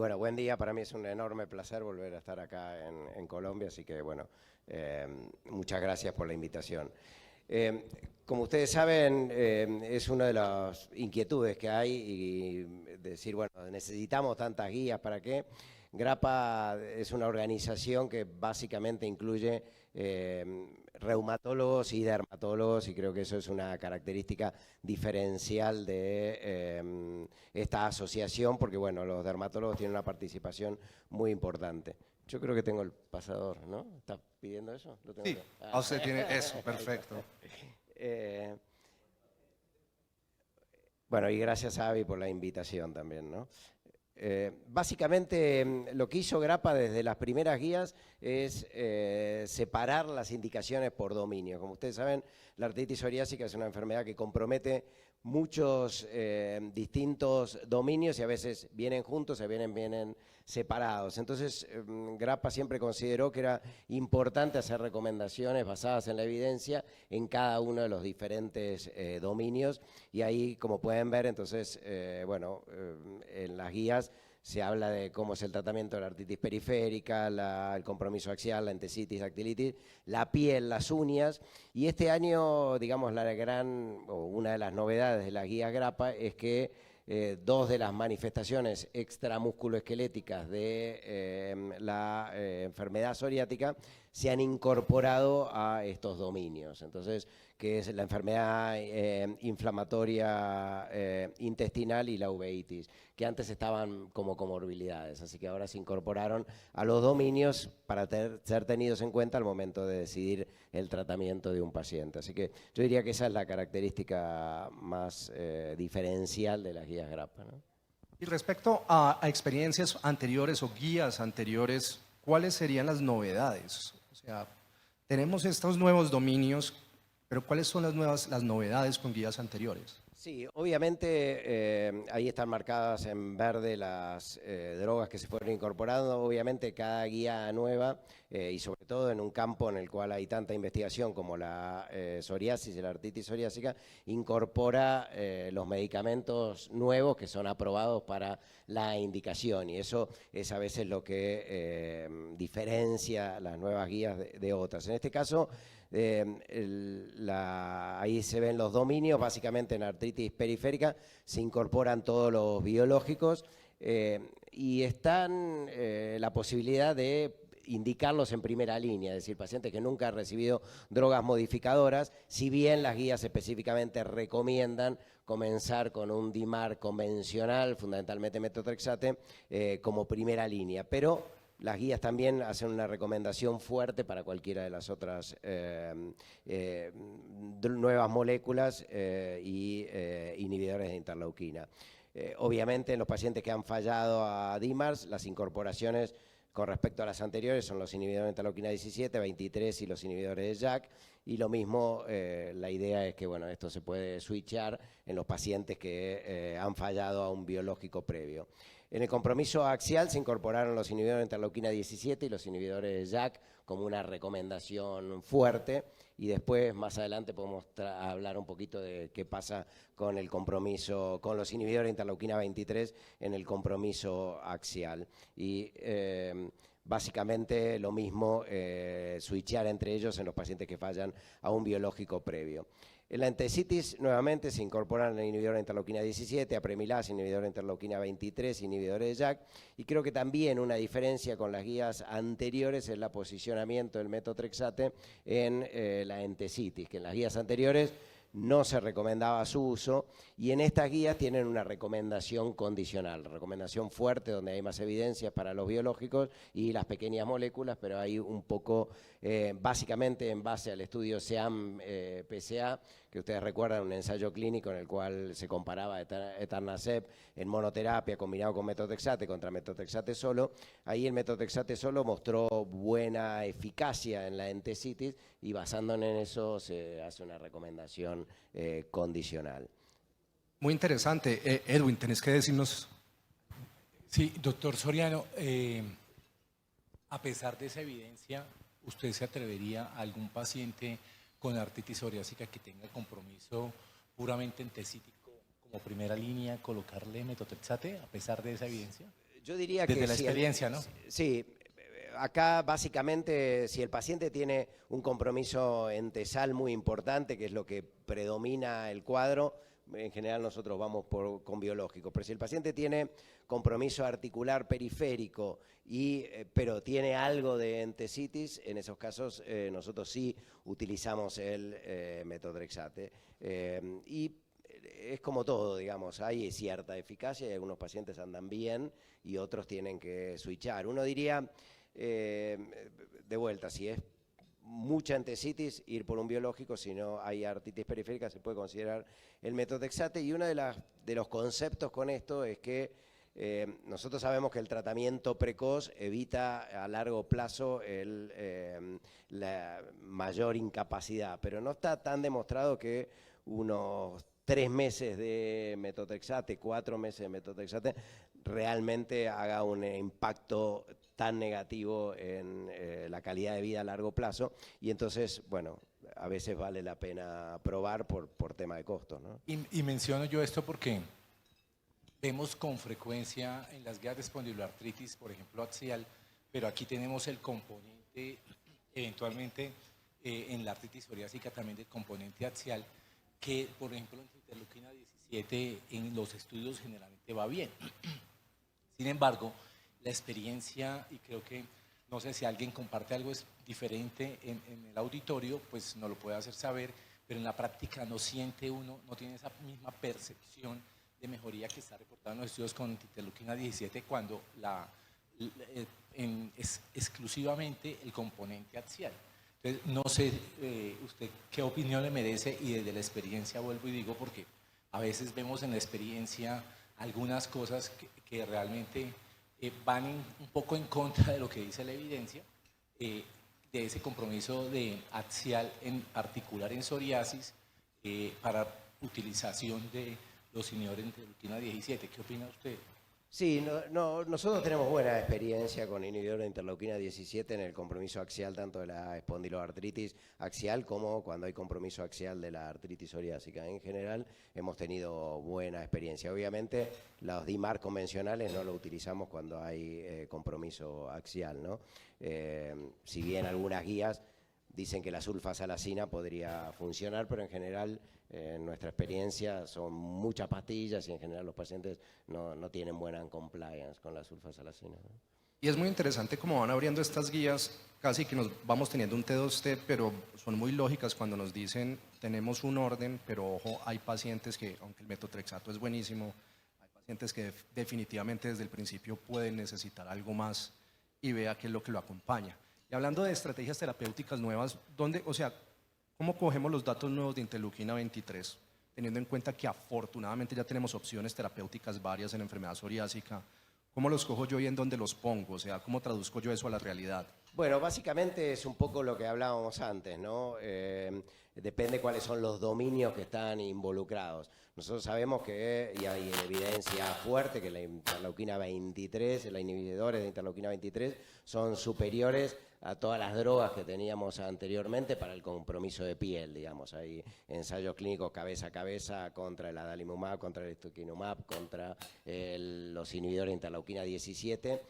Bueno, buen día. Para mí es un enorme placer volver a estar acá en Colombia, así que bueno, muchas gracias por la invitación. Como ustedes saben, es una de las inquietudes que hay y decir, bueno, necesitamos tantas guías, ¿para qué? Grappa es una organización que básicamente incluye reumatólogos y dermatólogos, y creo que eso es una característica diferencial de esta asociación, porque bueno, los dermatólogos tienen una participación muy importante. Yo creo que tengo el pasador, ¿no? ¿Estás pidiendo eso? ¿Lo tengo Sí, yo? usted tiene eso, perfecto. Eh, bueno, y gracias a Avi por la invitación también, ¿no? Básicamente, lo que hizo Grappa desde las primeras guías es separar las indicaciones por dominio. Como ustedes saben, la artritis psoriásica es una enfermedad que compromete muchos distintos dominios y a veces vienen juntos, vienen separados. Entonces, Grappa siempre consideró que era importante hacer recomendaciones basadas en la evidencia en cada uno de los diferentes dominios, y ahí, como pueden ver, entonces, en las guías se habla de cómo es el tratamiento de la artritis periférica, el compromiso axial, la entesitis, dactilitis, la piel, las uñas. Y este año, digamos, una de las novedades de las guías Grappa es que dos de las manifestaciones extramusculoesqueléticas de la enfermedad psoriática se han incorporado a estos dominios. Entonces, que es la enfermedad inflamatoria intestinal y la uveitis, que antes estaban como comorbilidades, así que ahora se incorporaron a los dominios para ser tenidos en cuenta al momento de decidir el tratamiento de un paciente. Así que yo diría que esa es la característica más diferencial de las guías Grappa, ¿no? Y respecto a experiencias anteriores o guías anteriores, ¿cuáles serían las novedades? O sea, tenemos estos nuevos dominios, pero ¿cuáles son las novedades con guías anteriores? Sí, obviamente ahí están marcadas en verde las drogas que se fueron incorporando. Obviamente cada guía nueva, y sobre todo en un campo en el cual hay tanta investigación como la psoriasis y la artritis psoriásica, incorpora los medicamentos nuevos que son aprobados para la indicación, y eso es a veces lo que diferencia las nuevas guías de otras. En este caso, ahí se ven los dominios. Básicamente en artritis periférica se incorporan todos los biológicos y están la posibilidad de indicarlos en primera línea, es decir, pacientes que nunca han recibido drogas modificadoras, si bien las guías específicamente recomiendan comenzar con un DIMAR convencional, fundamentalmente metotrexate, como primera línea, pero las guías también hacen una recomendación fuerte para cualquiera de las otras nuevas moléculas y inhibidores de interleuquina. Obviamente, en los pacientes que han fallado a DIMARS, las incorporaciones con respecto a las anteriores son los inhibidores de interleuquina 17, 23 y los inhibidores de JAK. Y lo mismo, la idea es que bueno, esto se puede switchar en los pacientes que han fallado a un biológico previo. En el compromiso axial se incorporaron los inhibidores de interleuquina 17 y los inhibidores de JAK como una recomendación fuerte, y después, más adelante, podemos hablar un poquito de qué pasa con el compromiso, con los inhibidores de interleuquina 23 en el compromiso axial. Y básicamente lo mismo, switchear entre ellos en los pacientes que fallan a un biológico previo. En la entesitis, nuevamente, se incorporan el inhibidor de interleuquina 17, apremilasa, inhibidor de interleuquina 23, inhibidores de JAK, y creo que también una diferencia con las guías anteriores es el posicionamiento del metotrexate en la entesitis, que en las guías anteriores no se recomendaba su uso, y en estas guías tienen una recomendación condicional, recomendación fuerte donde hay más evidencias para los biológicos y las pequeñas moléculas, pero hay un poco, básicamente en base al estudio SEAM-PCA, que ustedes recuerdan, un ensayo clínico en el cual se comparaba etanercept en monoterapia combinado con metotrexate contra metotrexate solo. Ahí el metotrexate solo mostró buena eficacia en la entesitis, y basándonos en eso se hace una recomendación condicional. Muy interesante. Edwin, tenés que decirnos. Sí, doctor Soriano, a pesar de esa evidencia, ¿usted se atrevería a algún paciente con artritis psoriásica que tenga compromiso puramente entesítico como primera línea colocarle metotrexate a pesar de esa evidencia? Yo diría desde que la si experiencia, ¿no? Sí, acá básicamente si el paciente tiene un compromiso entesal muy importante, que es lo que predomina el cuadro, en general nosotros vamos con biológicos, pero si el paciente tiene compromiso articular periférico, pero tiene algo de entesitis, en esos casos nosotros sí utilizamos el metotrexate. Y es como todo, digamos, hay cierta eficacia y algunos pacientes andan bien y otros tienen que switchar. Uno diría, de vuelta, si es mucha entesitis, ir por un biológico; si no hay artritis periférica, se puede considerar el metotrexate. Y uno de los conceptos con esto es que nosotros sabemos que el tratamiento precoz evita a largo plazo la mayor incapacidad, pero no está tan demostrado que unos 3 meses de metotrexate, 4 meses de metotrexate, realmente haga un impacto tan negativo en la calidad de vida a largo plazo. Y entonces, bueno, a veces vale la pena probar por tema de costos, ¿no? Y menciono yo esto porque vemos con frecuencia en las guías de espondiloartritis, por ejemplo, axial, pero aquí tenemos el componente, eventualmente en la artritis psoriásica también del componente axial, que por ejemplo en interleuquina 17 en los estudios generalmente va bien. Sin embargo, la experiencia, y creo que, no sé si alguien comparte algo es diferente en el auditorio, pues nos lo puede hacer saber, pero en la práctica no siente uno, no tiene esa misma percepción de mejoría que está reportada en los estudios con interleuquina 17 cuando es exclusivamente el componente axial. Entonces, no sé usted qué opinión le merece, y desde la experiencia vuelvo y digo, porque a veces vemos en la experiencia algunas cosas que realmente van un poco en contra de lo que dice la evidencia, de ese compromiso de axial en articular en psoriasis para utilización de los inhibidores de interleuquina 17. ¿Qué opina usted? Sí, nosotros tenemos buena experiencia con inhibidores de interleuquina 17 en el compromiso axial, tanto de la espondiloartritis axial como cuando hay compromiso axial de la artritis psoriásica. En general hemos tenido buena experiencia. Obviamente los DIMAR convencionales no lo utilizamos cuando hay compromiso axial, ¿no? Si bien algunas guías dicen que la sulfasalacina podría funcionar, pero en general, en nuestra experiencia, son muchas pastillas y en general los pacientes no tienen buena compliance con la sulfasalacina, ¿no? Y es muy interesante cómo van abriendo estas guías, casi que nos vamos teniendo un T2T, pero son muy lógicas cuando nos dicen, tenemos un orden, pero ojo, hay pacientes que, aunque el metotrexato es buenísimo, hay pacientes que definitivamente desde el principio pueden necesitar algo más, y vea qué es lo que lo acompaña. Y hablando de estrategias terapéuticas nuevas, ¿cómo cogemos los datos nuevos de interleuquina 23? Teniendo en cuenta que afortunadamente ya tenemos opciones terapéuticas varias en enfermedad psoriásica, ¿cómo los cojo yo y en dónde los pongo? O sea, ¿cómo traduzco yo eso a la realidad? Bueno, básicamente es un poco lo que hablábamos antes, ¿no? Depende cuáles son los dominios que están involucrados. Nosotros sabemos que, y hay evidencia fuerte, que la interleuquina 23, los inhibidores de interleuquina 23 son superiores a todas las drogas que teníamos anteriormente para el compromiso de piel, digamos. Hay ensayos clínicos cabeza a cabeza contra el adalimumab, contra el ustekinumab, contra los inhibidores de interleuquina 17,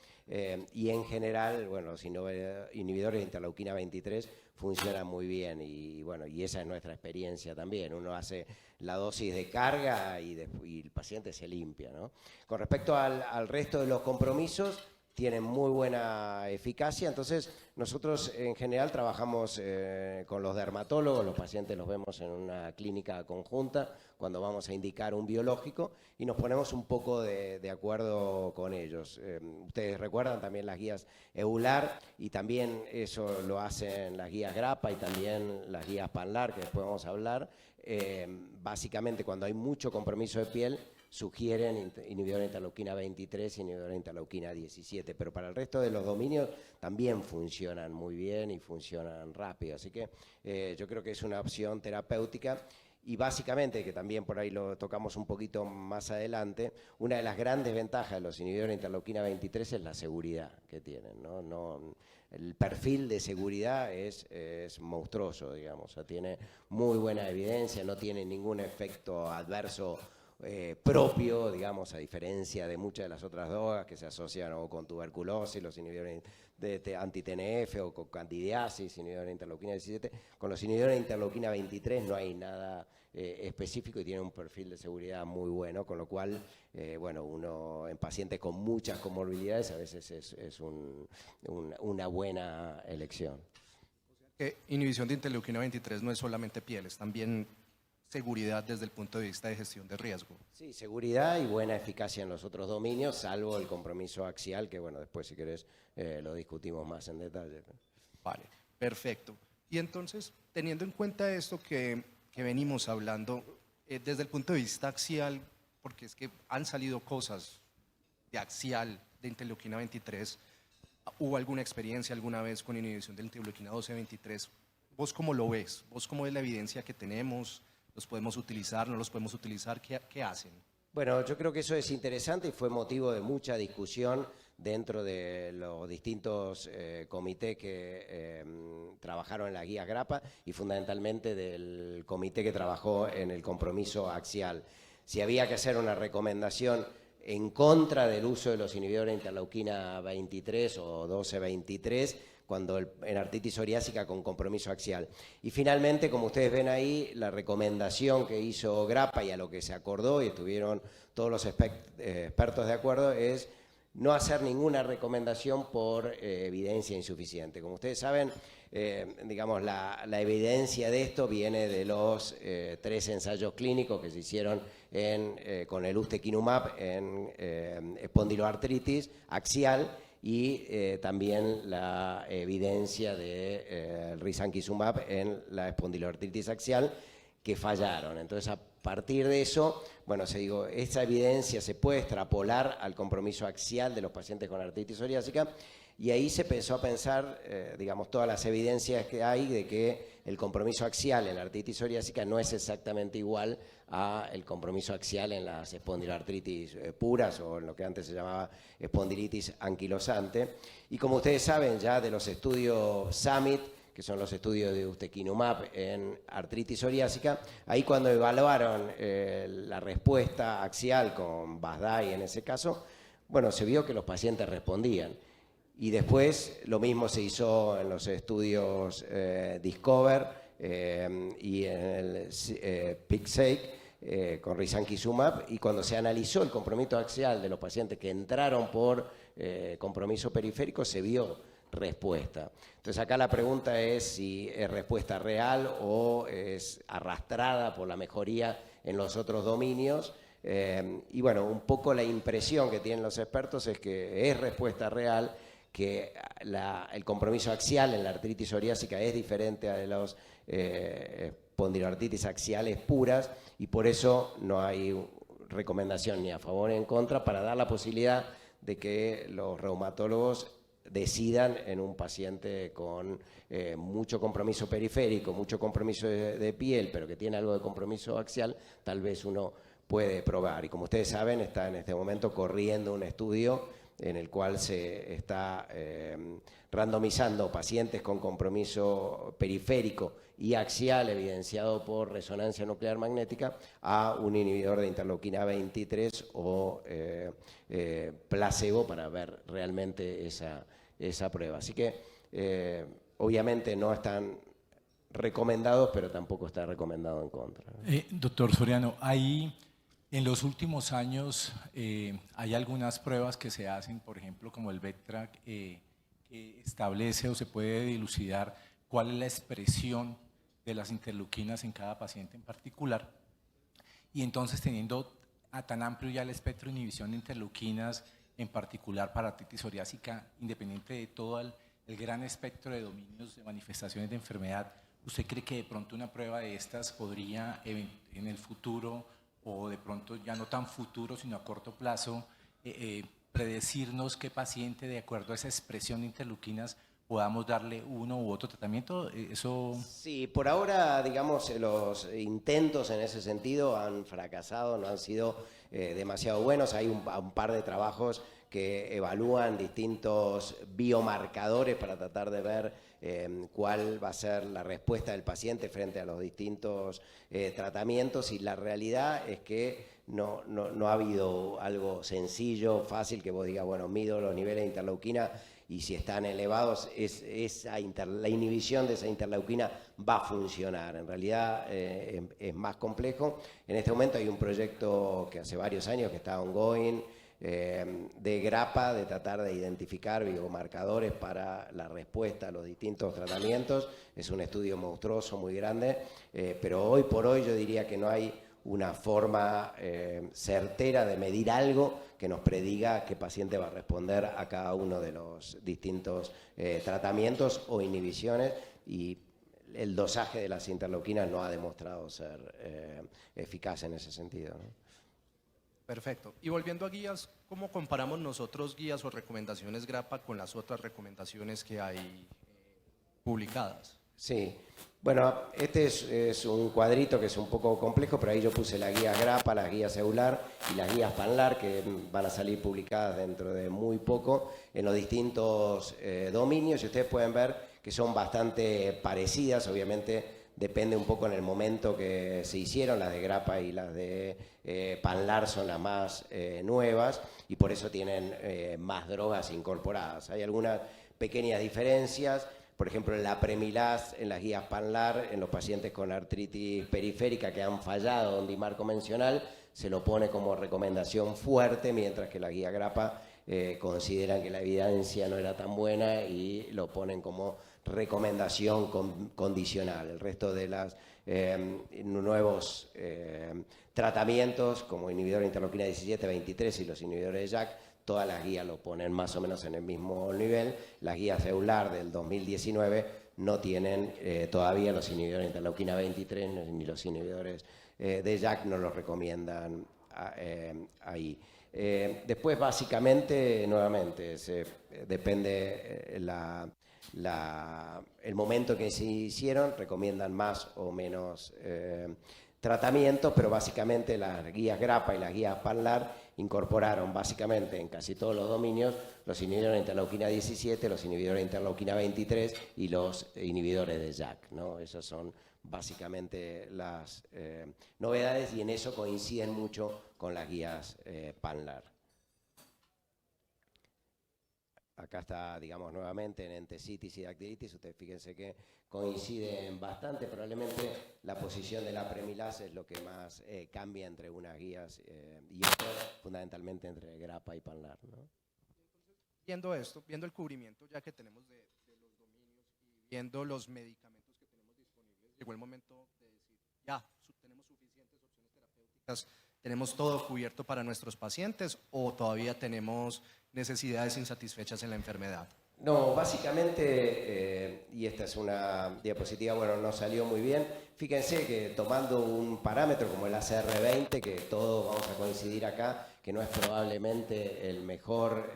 y en general, bueno, los inhibidores de interleuquina 23 funcionan muy bien y bueno, y esa es nuestra experiencia también. Uno hace la dosis de carga y el paciente se limpia, ¿no? Con respecto al resto de los compromisos, tienen muy buena eficacia. Entonces nosotros en general trabajamos con los dermatólogos, los pacientes los vemos en una clínica conjunta cuando vamos a indicar un biológico y nos ponemos un poco de acuerdo con ellos. Ustedes recuerdan también las guías EULAR, y también eso lo hacen las guías GRAPPA y también las guías PANLAR, que después vamos a hablar. Básicamente cuando hay mucho compromiso de piel, sugieren inhibidor de interleuquina 23 y inhibidor de interleuquina 17, pero para el resto de los dominios también funcionan muy bien y funcionan rápido, así que yo creo que es una opción terapéutica. Y básicamente, que también por ahí lo tocamos un poquito más adelante, una de las grandes ventajas de los inhibidores de interleuquina 23 es la seguridad que tienen, ¿no? El perfil de seguridad es monstruoso, digamos, o sea, tiene muy buena evidencia, no tiene ningún efecto adverso propio, digamos, a diferencia de muchas de las otras drogas que se asocian o con tuberculosis, los inhibidores de anti-TNF o con candidiasis, inhibidores de interleuquina 17. Con los inhibidores de interleuquina 23 no hay nada específico y tiene un perfil de seguridad muy bueno, con lo cual, bueno, uno en pacientes con muchas comorbilidades a veces es una buena elección. Inhibición de interleuquina 23 no es solamente piel, es también seguridad desde el punto de vista de gestión de riesgo. Sí, seguridad y buena eficacia en los otros dominios, salvo el compromiso axial, que bueno, después si querés lo discutimos más en detalle. Vale, perfecto. Y entonces, teniendo en cuenta esto que venimos hablando, desde el punto de vista axial, porque es que han salido cosas de axial, de interleuquina 23, ¿hubo alguna experiencia alguna vez con inhibición de interleuquina 12-23? ¿Vos cómo lo ves? ¿Vos cómo es la evidencia que tenemos? ¿Los podemos utilizar? ¿No los podemos utilizar? ¿Qué hacen? Bueno, yo creo que eso es interesante y fue motivo de mucha discusión dentro de los distintos comités que trabajaron en las guías GRAPPA y fundamentalmente del comité que trabajó en el compromiso axial. Si había que hacer una recomendación en contra del uso de los inhibidores de interleuquina 23 o 12-23, en artritis psoriásica con compromiso axial. Y finalmente, como ustedes ven ahí, la recomendación que hizo GRAPPA y a lo que se acordó, y estuvieron todos los expertos de acuerdo, es no hacer ninguna recomendación por evidencia insuficiente. Como ustedes saben, digamos, la evidencia de esto viene de los 3 ensayos clínicos que se hicieron con el ustekinumab en espondiloartritis axial, y también la evidencia de risankizumab en la espondiloartritis axial, que fallaron. Entonces, a partir de eso, bueno, esa evidencia se puede extrapolar al compromiso axial de los pacientes con artritis psoriásica, y ahí se empezó a pensar, digamos, todas las evidencias que hay de que el compromiso axial en la artritis psoriásica no es exactamente igual al compromiso axial en las espondiloartritis puras o en lo que antes se llamaba espondilitis anquilosante. Y como ustedes saben ya de los estudios SUMMIT, que son los estudios de ustekinumab en artritis psoriásica, ahí cuando evaluaron la respuesta axial con Basdai en ese caso, bueno, se vio que los pacientes respondían. Y después lo mismo se hizo en los estudios Discover y en el PICSEIC con risankizumab, y cuando se analizó el compromiso axial de los pacientes que entraron por compromiso periférico, se vio respuesta. Entonces acá la pregunta es si es respuesta real o es arrastrada por la mejoría en los otros dominios. Y bueno, un poco la impresión que tienen los expertos es que es respuesta real, que el compromiso axial en la artritis psoriásica es diferente a de los espondiloartritis axiales puras, y por eso no hay recomendación ni a favor ni en contra para dar la posibilidad de que los reumatólogos decidan en un paciente con mucho compromiso periférico, mucho compromiso de piel, pero que tiene algo de compromiso axial, tal vez uno puede probar. Y como ustedes saben, está en este momento corriendo un estudio en el cual se está randomizando pacientes con compromiso periférico y axial evidenciado por resonancia nuclear magnética a un inhibidor de interleuquina 23 o placebo para ver realmente esa prueba. Así que obviamente no están recomendados, pero tampoco está recomendado en contra. Doctor Soriano, en los últimos años hay algunas pruebas que se hacen, por ejemplo, como el VECTRAC, que establece o se puede dilucidar cuál es la expresión de las interleuquinas en cada paciente en particular. Y entonces, teniendo tan amplio ya el espectro de inhibición de interleuquinas, en particular para artritis psoriásica, independiente de todo el gran espectro de dominios de manifestaciones de enfermedad, ¿usted cree que de pronto una prueba de estas podría en el futuro, o de pronto ya no tan futuro, sino a corto plazo, predecirnos qué paciente, de acuerdo a esa expresión de interleuquinas, podamos darle uno u otro tratamiento? Sí, por ahora, digamos, los intentos en ese sentido han fracasado, no han sido demasiado buenos. Hay un par de trabajos que evalúan distintos biomarcadores para tratar de ver cuál va a ser la respuesta del paciente frente a los distintos tratamientos, y la realidad es que no ha habido algo sencillo, fácil, que vos digas, bueno, mido los niveles de interleuquina y si están elevados, la inhibición de esa interleuquina va a funcionar. En realidad es más complejo. En este momento hay un proyecto que hace varios años que está ongoing, de grapa, de tratar de identificar biomarcadores para la respuesta a los distintos tratamientos. Es un estudio monstruoso, muy grande, pero hoy por hoy yo diría que no hay una forma certera de medir algo que nos prediga qué paciente va a responder a cada uno de los distintos tratamientos o inhibiciones, y el dosaje de las interleuquinas no ha demostrado ser eficaz en ese sentido, ¿no? Perfecto. Y volviendo a guías, ¿cómo comparamos nosotros guías o recomendaciones GRAPPA con las otras recomendaciones que hay publicadas? Sí, bueno, este es un cuadrito que es un poco complejo, pero ahí yo puse la guía GRAPPA, las guías EULAR y las guías PANLAR, que van a salir publicadas dentro de muy poco en los distintos dominios, y ustedes pueden ver que son bastante parecidas. Obviamente depende un poco en el momento que se hicieron. Las de GRAPPA y las de PANLAR son las más nuevas, y por eso tienen más drogas incorporadas. Hay algunas pequeñas diferencias. Por ejemplo, en la Premilaz, en las guías PANLAR, en los pacientes con artritis periférica que han fallado on DIMAR convencional, se lo pone como recomendación fuerte, mientras que la guía GRAPPA consideran que la evidencia no era tan buena y lo ponen como recomendación condicional. El resto de los nuevos tratamientos, como inhibidor de interleuquina 17, 23 y los inhibidores de JAK, todas las guías lo ponen más o menos en el mismo nivel. Las guías EULAR del 2019 no tienen todavía los inhibidores de interleuquina 23 ni los inhibidores de JAK, no los recomiendan ahí. Después, básicamente, nuevamente, depende el momento que se hicieron, recomiendan más o menos tratamientos, pero básicamente las guías GRAPPA y las guías PANLAR incorporaron básicamente en casi todos los dominios los inhibidores de interleuquina 17, los inhibidores de interleuquina 23 y los inhibidores de JAK, ¿no? Esas son básicamente las novedades, y en eso coinciden mucho con las guías PANLAR. Acá está, digamos, nuevamente en entesitis y dactilitis. Ustedes fíjense que coinciden bastante. Probablemente la posición de la Premilaz es lo que más cambia entre unas guías y otras, fundamentalmente entre GRAPPA y PANLAR, ¿no? Viendo esto, viendo el cubrimiento ya que tenemos de los dominios y viendo los medicamentos que tenemos disponibles, llegó el momento de decir, ya, tenemos suficientes opciones terapéuticas, tenemos todo cubierto para nuestros pacientes, o todavía tenemos necesidades insatisfechas en la enfermedad. No, básicamente, y esta es una diapositiva, bueno, no salió muy bien. Fíjense que tomando un parámetro como el ACR20, que todos vamos a coincidir acá, que no es probablemente el mejor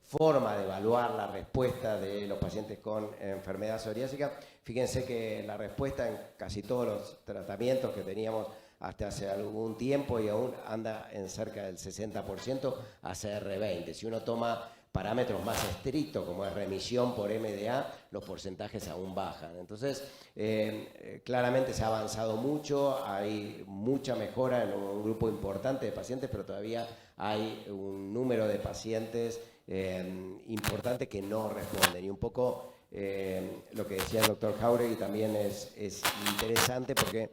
forma de evaluar la respuesta de los pacientes con enfermedad psoriásica, fíjense que la respuesta en casi todos los tratamientos que teníamos hasta hace algún tiempo y aún anda en cerca del 60% ACR20. Si uno toma parámetros más estrictos como es remisión por MDA, los porcentajes aún bajan. Entonces, claramente se ha avanzado mucho, hay mucha mejora en un grupo importante de pacientes, pero todavía hay un número de pacientes importante que no responden. Y un poco lo que decía el doctor Jauregui también es interesante, porque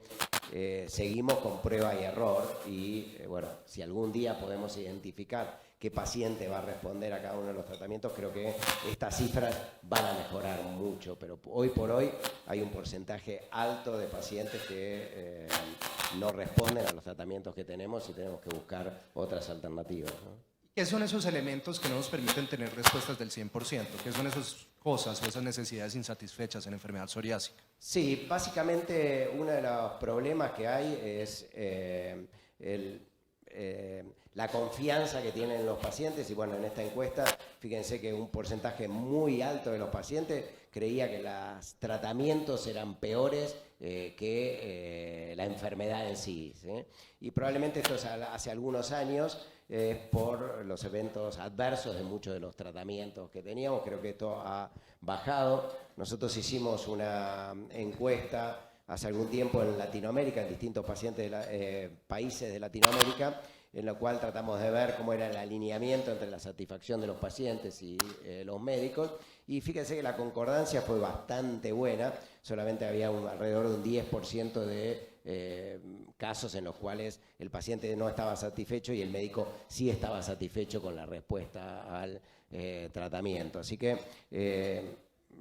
seguimos con prueba y error, y bueno, si algún día podemos identificar qué paciente va a responder a cada uno de los tratamientos, creo que estas cifras van a mejorar mucho, pero hoy por hoy hay un porcentaje alto de pacientes que no responden a los tratamientos que tenemos, y tenemos que buscar otras alternativas, ¿no? ¿Qué son esos elementos que no nos permiten tener respuestas del 100%? ¿Qué son esas cosas o esas necesidades insatisfechas en enfermedad psoriásica? Sí, básicamente uno de los problemas que hay es la confianza que tienen los pacientes. Y bueno, en esta encuesta, fíjense que un porcentaje muy alto de los pacientes creía que los tratamientos eran peores que la enfermedad en sí, ¿sí? Y probablemente esto es hace algunos años por los eventos adversos de muchos de los tratamientos que teníamos. Creo que esto ha bajado. Nosotros hicimos una encuesta hace algún tiempo en Latinoamérica, en distintos pacientes países de Latinoamérica, en la cual tratamos de ver cómo era el alineamiento entre la satisfacción de los pacientes y los médicos. Y fíjense que la concordancia fue bastante buena, solamente había alrededor de un 10% de casos en los cuales el paciente no estaba satisfecho y el médico sí estaba satisfecho con la respuesta al tratamiento. Así que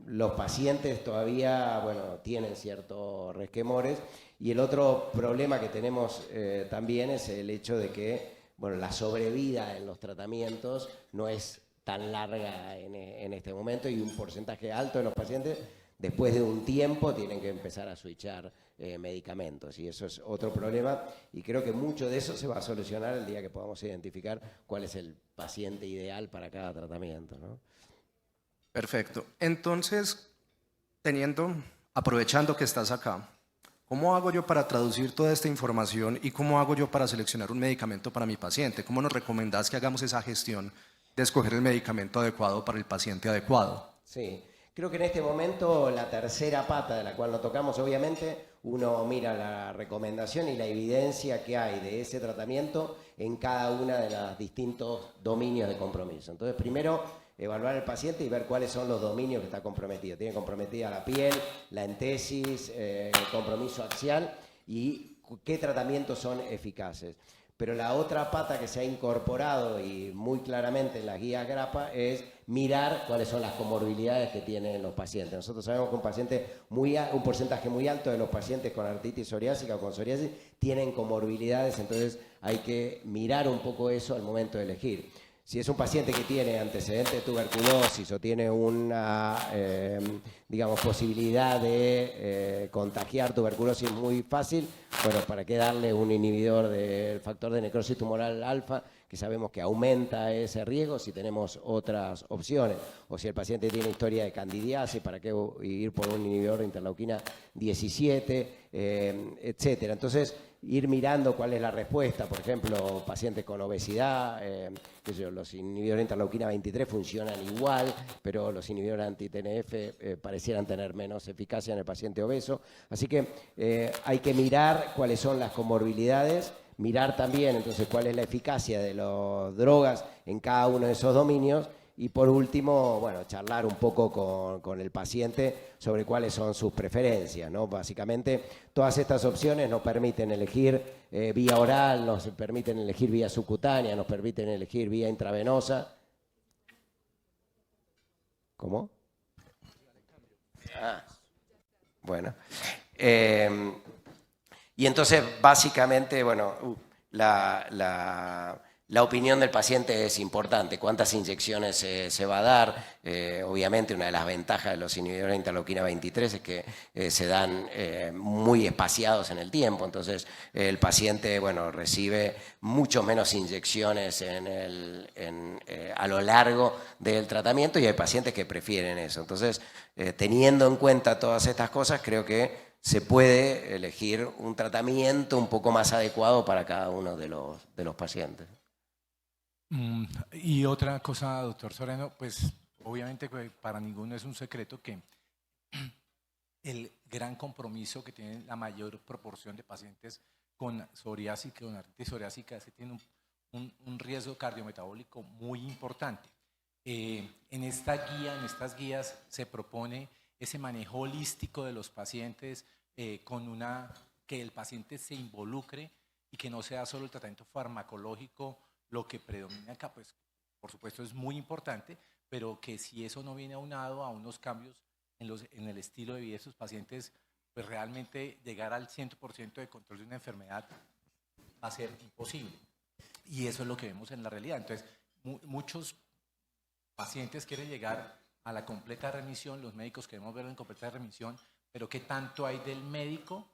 los pacientes todavía, bueno, tienen ciertos resquemores. Y el otro problema que tenemos también es el hecho de que, bueno, la sobrevida en los tratamientos no es tan larga en este momento, y un porcentaje alto de los pacientes después de un tiempo tienen que empezar a switchar medicamentos, y eso es otro problema, y creo que mucho de eso se va a solucionar el día que podamos identificar cuál es el paciente ideal para cada tratamiento, ¿no? Perfecto. Entonces, aprovechando que estás acá, ¿cómo hago yo para traducir toda esta información y cómo hago yo para seleccionar un medicamento para mi paciente? ¿Cómo nos recomendás que hagamos esa gestión de escoger el medicamento adecuado para el paciente adecuado? Sí, creo que en este momento la tercera pata de la cual nos tocamos, obviamente, uno mira la recomendación y la evidencia que hay de ese tratamiento en cada uno de los distintos dominios de compromiso. Entonces, primero, evaluar al paciente y ver cuáles son los dominios que está comprometido. Tiene comprometida la piel, la entesis, el compromiso axial, y qué tratamientos son eficaces. Pero la otra pata que se ha incorporado y muy claramente en las guías GRAPPA es mirar cuáles son las comorbilidades que tienen los pacientes. Nosotros sabemos que un porcentaje muy alto de los pacientes con artritis psoriásica o con psoriasis tienen comorbilidades, entonces hay que mirar un poco eso al momento de elegir. Si es un paciente que tiene antecedente de tuberculosis o tiene una, digamos, posibilidad de contagiar tuberculosis muy fácil, bueno, ¿para qué darle un inhibidor del factor de necrosis tumoral alfa, que sabemos que aumenta ese riesgo, si tenemos otras opciones? O si el paciente tiene historia de candidiasis, ¿para qué ir por un inhibidor de interleuquina 17, etcétera? Entonces, ir mirando cuál es la respuesta. Por ejemplo, pacientes con obesidad, los inhibidores de interleuquina 23 funcionan igual, pero los inhibidores anti-TNF parecieran tener menos eficacia en el paciente obeso. Así que hay que mirar cuáles son las comorbilidades, mirar también entonces cuál es la eficacia de las drogas en cada uno de esos dominios, y por último, bueno, charlar un poco con el paciente sobre cuáles son sus preferencias, ¿no? Básicamente, todas estas opciones nos permiten elegir vía oral, nos permiten elegir vía subcutánea, nos permiten elegir vía intravenosa. ¿Cómo? Bueno. Y entonces, básicamente, bueno, la opinión del paciente es importante. ¿Cuántas inyecciones se va a dar? Obviamente, una de las ventajas de los inhibidores de interleuquina 23 es que se dan muy espaciados en el tiempo. Entonces, el paciente, bueno, recibe mucho menos inyecciones a lo largo del tratamiento, y hay pacientes que prefieren eso. Entonces, teniendo en cuenta todas estas cosas, creo que se puede elegir un tratamiento un poco más adecuado para cada uno de los pacientes. Y otra cosa, doctor Soreno, pues obviamente para ninguno es un secreto que el gran compromiso que tiene la mayor proporción de pacientes con psoriásica, con artritis psoriásica, es que tiene un riesgo cardiometabólico muy importante. En estas guías se propone ese manejo holístico de los pacientes, que el paciente se involucre y que no sea solo el tratamiento farmacológico lo que predomina acá. Pues por supuesto es muy importante, pero que si eso no viene aunado a unos cambios en el estilo de vida de esos pacientes, pues realmente llegar al 100% de control de una enfermedad va a ser imposible. Y eso es lo que vemos en la realidad. Entonces, muchos pacientes quieren llegar a la completa remisión, los médicos queremos verlo en completa remisión, pero ¿qué tanto hay del médico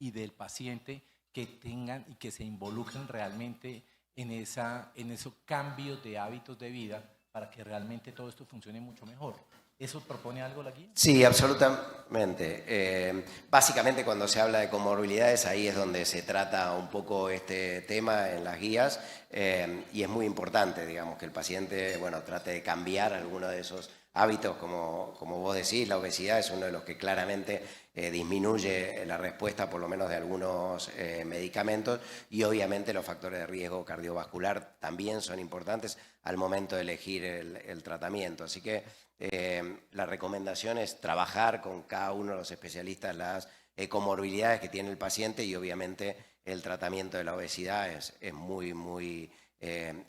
y del paciente que tengan y que se involucren realmente en esos cambios de hábitos de vida para que realmente todo esto funcione mucho mejor? ¿Eso propone algo la guía? Sí, absolutamente. Básicamente cuando se habla de comorbilidades, ahí es donde se trata un poco este tema en las guías, y es muy importante, digamos, que el paciente, bueno, trate de cambiar alguno de esos hábitos, como vos decís, la obesidad es uno de los que claramente disminuye la respuesta, por lo menos de algunos medicamentos, y obviamente los factores de riesgo cardiovascular también son importantes al momento de elegir el tratamiento. Así que la recomendación es trabajar con cada uno de los especialistas las comorbilidades que tiene el paciente, y obviamente el tratamiento de la obesidad es muy, muy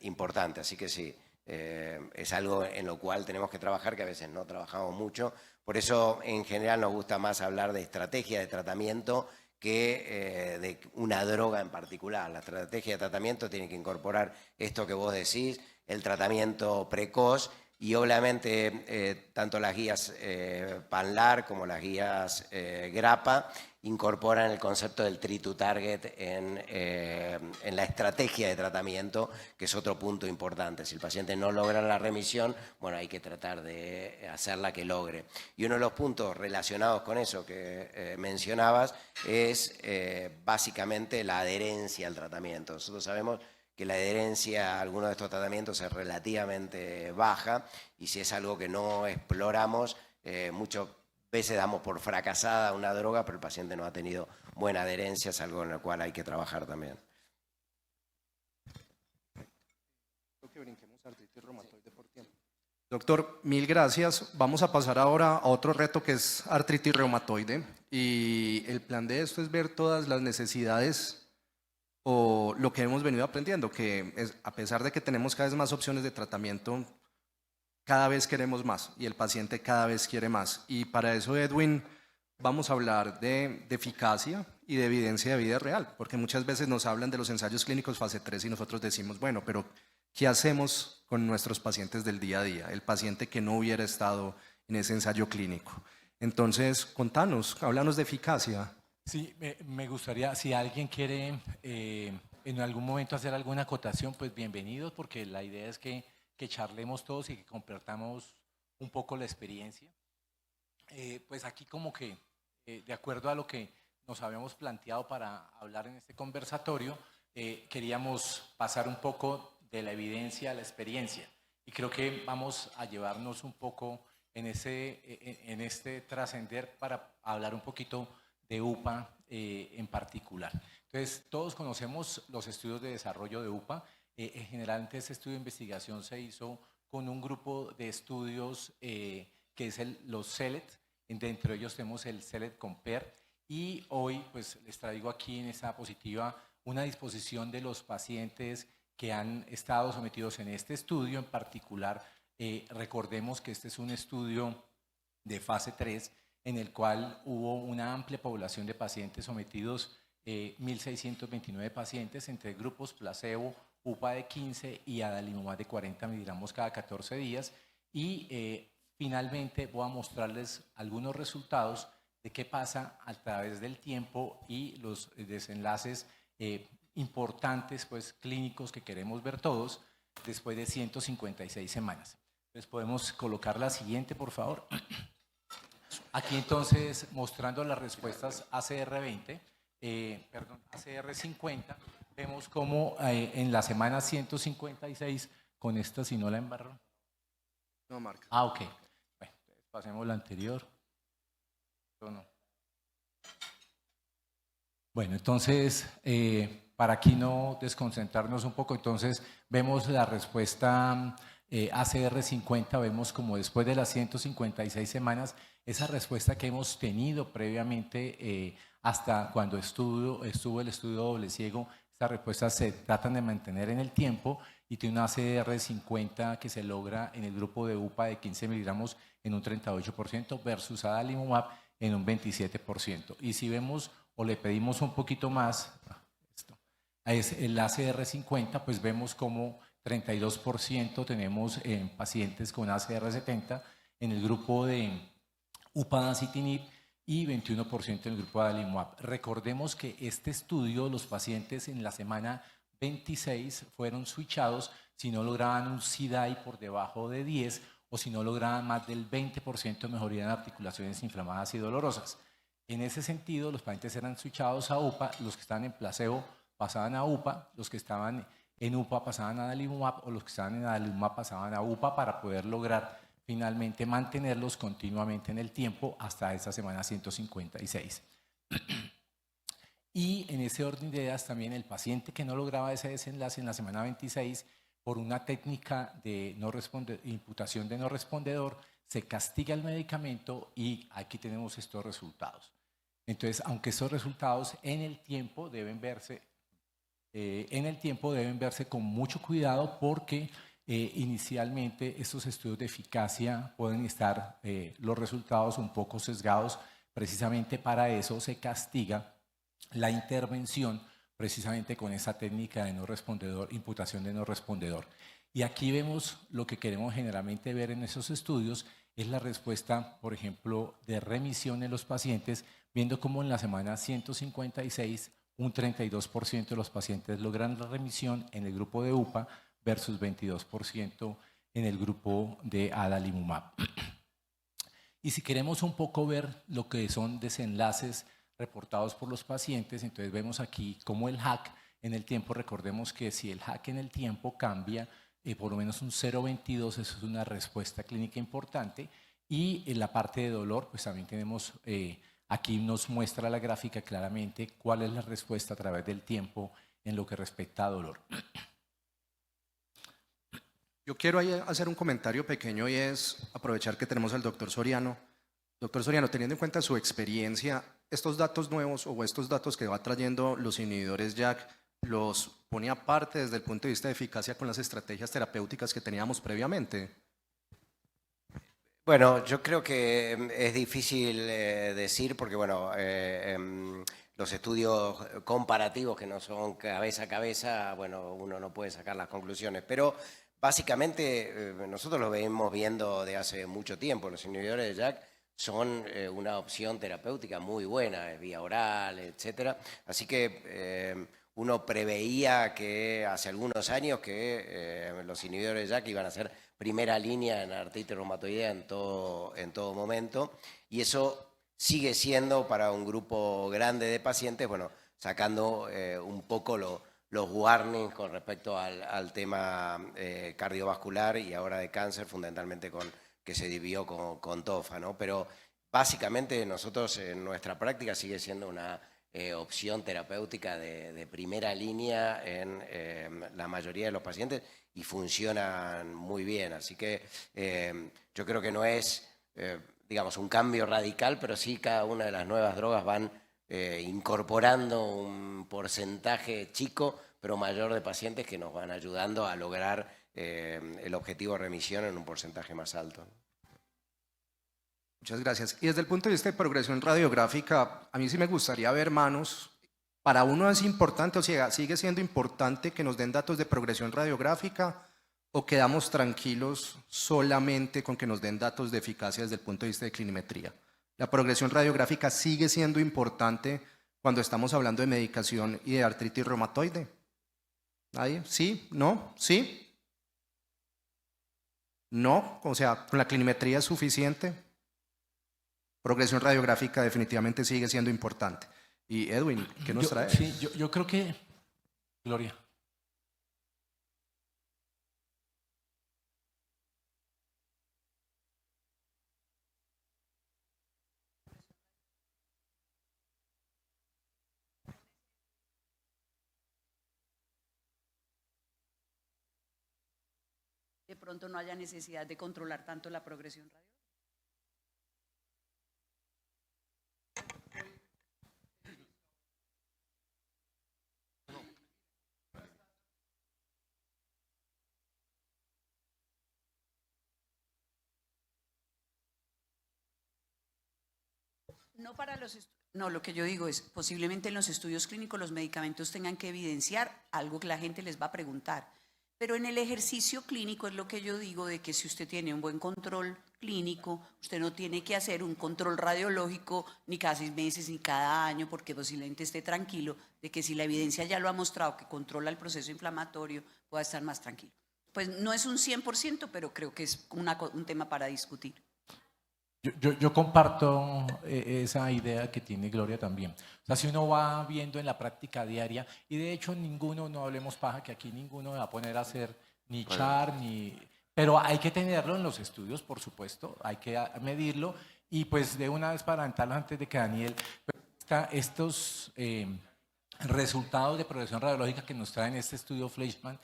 importante. Así que sí, es algo en lo cual tenemos que trabajar, que a veces no trabajamos mucho. Por eso en general nos gusta más hablar de estrategia de tratamiento que de una droga en particular. La estrategia de tratamiento tiene que incorporar esto que vos decís, el tratamiento precoz, y obviamente tanto las guías PANLAR como las guías GRAPPA incorporan el concepto del treat to target en la estrategia de tratamiento, que es otro punto importante. Si el paciente no logra la remisión, bueno, hay que tratar de hacerla que logre. Y uno de los puntos relacionados con eso que mencionabas es básicamente la adherencia al tratamiento. Nosotros sabemos que la adherencia a algunos de estos tratamientos es relativamente baja, y si es algo que no exploramos, muchas veces damos por fracasada una droga, pero el paciente no ha tenido buena adherencia, es algo en lo cual hay que trabajar también. Doctor, mil gracias. Vamos a pasar ahora a otro reto que es artritis reumatoide, y el plan de esto es ver todas las necesidades o lo que hemos venido aprendiendo, que es, a pesar de que tenemos cada vez más opciones de tratamiento, cada vez queremos más y el paciente cada vez quiere más. Y para eso, Edwin, vamos a hablar de eficacia y de evidencia de vida real, porque muchas veces nos hablan de los ensayos clínicos fase 3 y nosotros decimos, bueno, pero ¿qué hacemos con nuestros pacientes del día a día? El paciente que no hubiera estado en ese ensayo clínico. Entonces, contanos, háblanos de eficacia. Sí, me gustaría, si alguien quiere en algún momento hacer alguna acotación, pues bienvenidos, porque la idea es que charlemos todos y que compartamos un poco la experiencia. Pues aquí como que, de acuerdo a lo que nos habíamos planteado para hablar en este conversatorio, queríamos pasar un poco de la evidencia a la experiencia. Y creo que vamos a llevarnos un poco en este trascender para hablar un poquito de UPA en particular. Entonces, todos conocemos los estudios de desarrollo de UPA. Generalmente este estudio de investigación se hizo con un grupo de estudios que es los CELET. Dentro de ellos tenemos el CELET Compare, y hoy pues les traigo aquí en esta diapositiva una disposición de los pacientes que han estado sometidos en este estudio en particular. Recordemos que este es un estudio de fase 3 en el cual hubo una amplia población de pacientes sometidos, 1.629 pacientes entre grupos placebo, UPA de 15 y adalimumab de 40 miligramos cada 14 días. Y finalmente voy a mostrarles algunos resultados de qué pasa a través del tiempo y los desenlaces importantes, pues, clínicos que queremos ver todos después de 156 semanas. Entonces podemos colocar la siguiente, por favor. Aquí entonces mostrando las respuestas ACR20, ACR50, vemos cómo en la semana 156, con esta, si no la embarro. No marca. Ah, ok. Bueno, pasemos la anterior. No. Bueno, entonces, para aquí no desconcentrarnos un poco, entonces vemos la respuesta ACR50, vemos como después de las 156 semanas, esa respuesta que hemos tenido previamente hasta cuando estuvo el estudio doble ciego, estas respuestas se tratan de mantener en el tiempo, y tiene una ACR50 que se logra en el grupo de UPA de 15 miligramos en un 38% versus adalimumab en un 27%. Y si vemos o le pedimos un poquito más, es el ACR50, pues vemos como 32% tenemos en pacientes con ACR70 en el grupo de upadacitinib y 21% en el grupo de adalimumab. Recordemos que este estudio, los pacientes en la semana 26 fueron switchados si no lograban un CDAI por debajo de 10 o si no lograban más del 20% de mejoría en articulaciones inflamadas y dolorosas. En ese sentido, los pacientes eran switchados a UPA, los que estaban en placebo pasaban a UPA, los que estaban en UPA pasaban a adalimumab o los que estaban en adalimumab pasaban a UPA para poder lograr finalmente mantenerlos continuamente en el tiempo hasta esta semana 156. Y en ese orden de ideas también el paciente que no lograba ese desenlace en la semana 26 por una técnica de imputación de no respondedor, se castiga el medicamento y aquí tenemos estos resultados. Entonces, aunque estos resultados en el tiempo deben verse con mucho cuidado porque inicialmente estos estudios de eficacia pueden estar los resultados un poco sesgados. Precisamente para eso se castiga la intervención precisamente con esa técnica de no respondedor, imputación de no respondedor. Y aquí vemos lo que queremos generalmente ver en esos estudios, es la respuesta, por ejemplo, de remisión en los pacientes, viendo cómo en la semana 156 un 32% de los pacientes logran la remisión en el grupo de UPA versus 22% en el grupo de adalimumab. Y si queremos un poco ver lo que son desenlaces reportados por los pacientes, entonces vemos aquí cómo el HAQ en el tiempo, recordemos que si el HAQ en el tiempo cambia por lo menos un 0,22, eso es una respuesta clínica importante. Y en la parte de dolor, pues también tenemos, aquí nos muestra la gráfica claramente cuál es la respuesta a través del tiempo en lo que respecta a dolor. Yo quiero ahí hacer un comentario pequeño y es aprovechar que tenemos al doctor Soriano. Doctor Soriano, teniendo en cuenta su experiencia, estos datos nuevos o estos datos que va trayendo los inhibidores JAK, ¿los pone aparte desde el punto de vista de eficacia con las estrategias terapéuticas que teníamos previamente? Bueno, yo creo que es difícil decir porque, bueno, los estudios comparativos que no son cabeza a cabeza, bueno, uno no puede sacar las conclusiones, pero básicamente nosotros lo venimos viendo de hace mucho tiempo. Los inhibidores de JAK son una opción terapéutica muy buena, es vía oral, etcétera. Así que uno preveía que hace algunos años que los inhibidores de JAK iban a ser primera línea en artritis reumatoidea en todo momento, y eso sigue siendo para un grupo grande de pacientes, bueno, sacando un poco los warnings con respecto al tema cardiovascular y ahora de cáncer, fundamentalmente que se dividió con TOFA, ¿no? Pero básicamente nosotros en nuestra práctica sigue siendo una opción terapéutica de primera línea en la mayoría de los pacientes y funcionan muy bien. Así que yo creo que no es, digamos, un cambio radical, pero sí cada una de las nuevas drogas van incorporando un porcentaje chico, pero mayor de pacientes que nos van ayudando a lograr el objetivo de remisión en un porcentaje más alto. Muchas gracias. Y desde el punto de vista de progresión radiográfica, a mí sí me gustaría ver manos. Para uno es importante, o sea, sigue siendo importante que nos den datos de progresión radiográfica o quedamos tranquilos solamente con que nos den datos de eficacia desde el punto de vista de clinimetría. La progresión radiográfica sigue siendo importante cuando estamos hablando de medicación y de artritis reumatoide. ¿Nadie? ¿Sí? ¿No? ¿Sí? ¿No? O sea, ¿con la clinimetría es suficiente? Progresión radiográfica definitivamente sigue siendo importante. Y Edwin, ¿qué nos trae? Sí, yo creo que... Gloria. De pronto no haya necesidad de controlar tanto la progresión radiográfica. No para no, lo que yo digo es, posiblemente en los estudios clínicos los medicamentos tengan que evidenciar algo que la gente les va a preguntar. Pero en el ejercicio clínico es lo que yo digo de que si usted tiene un buen control clínico, usted no tiene que hacer un control radiológico ni cada 6 meses ni cada año, porque posiblemente esté tranquilo de que si la evidencia ya lo ha mostrado que controla el proceso inflamatorio, pueda estar más tranquilo. Pues no es un 100%, pero creo que es un tema para discutir. Yo comparto esa idea que tiene Gloria también. O sea, si uno va viendo en la práctica diaria, y de hecho ninguno, no hablemos paja, que aquí ninguno me va a poner a hacer ni char, ni... Pero hay que tenerlo en los estudios, por supuesto, hay que medirlo, y pues de una vez para adelantarlo antes de que Daniel... estos resultados de progresión radiológica que nos traen este estudio Fleischmann,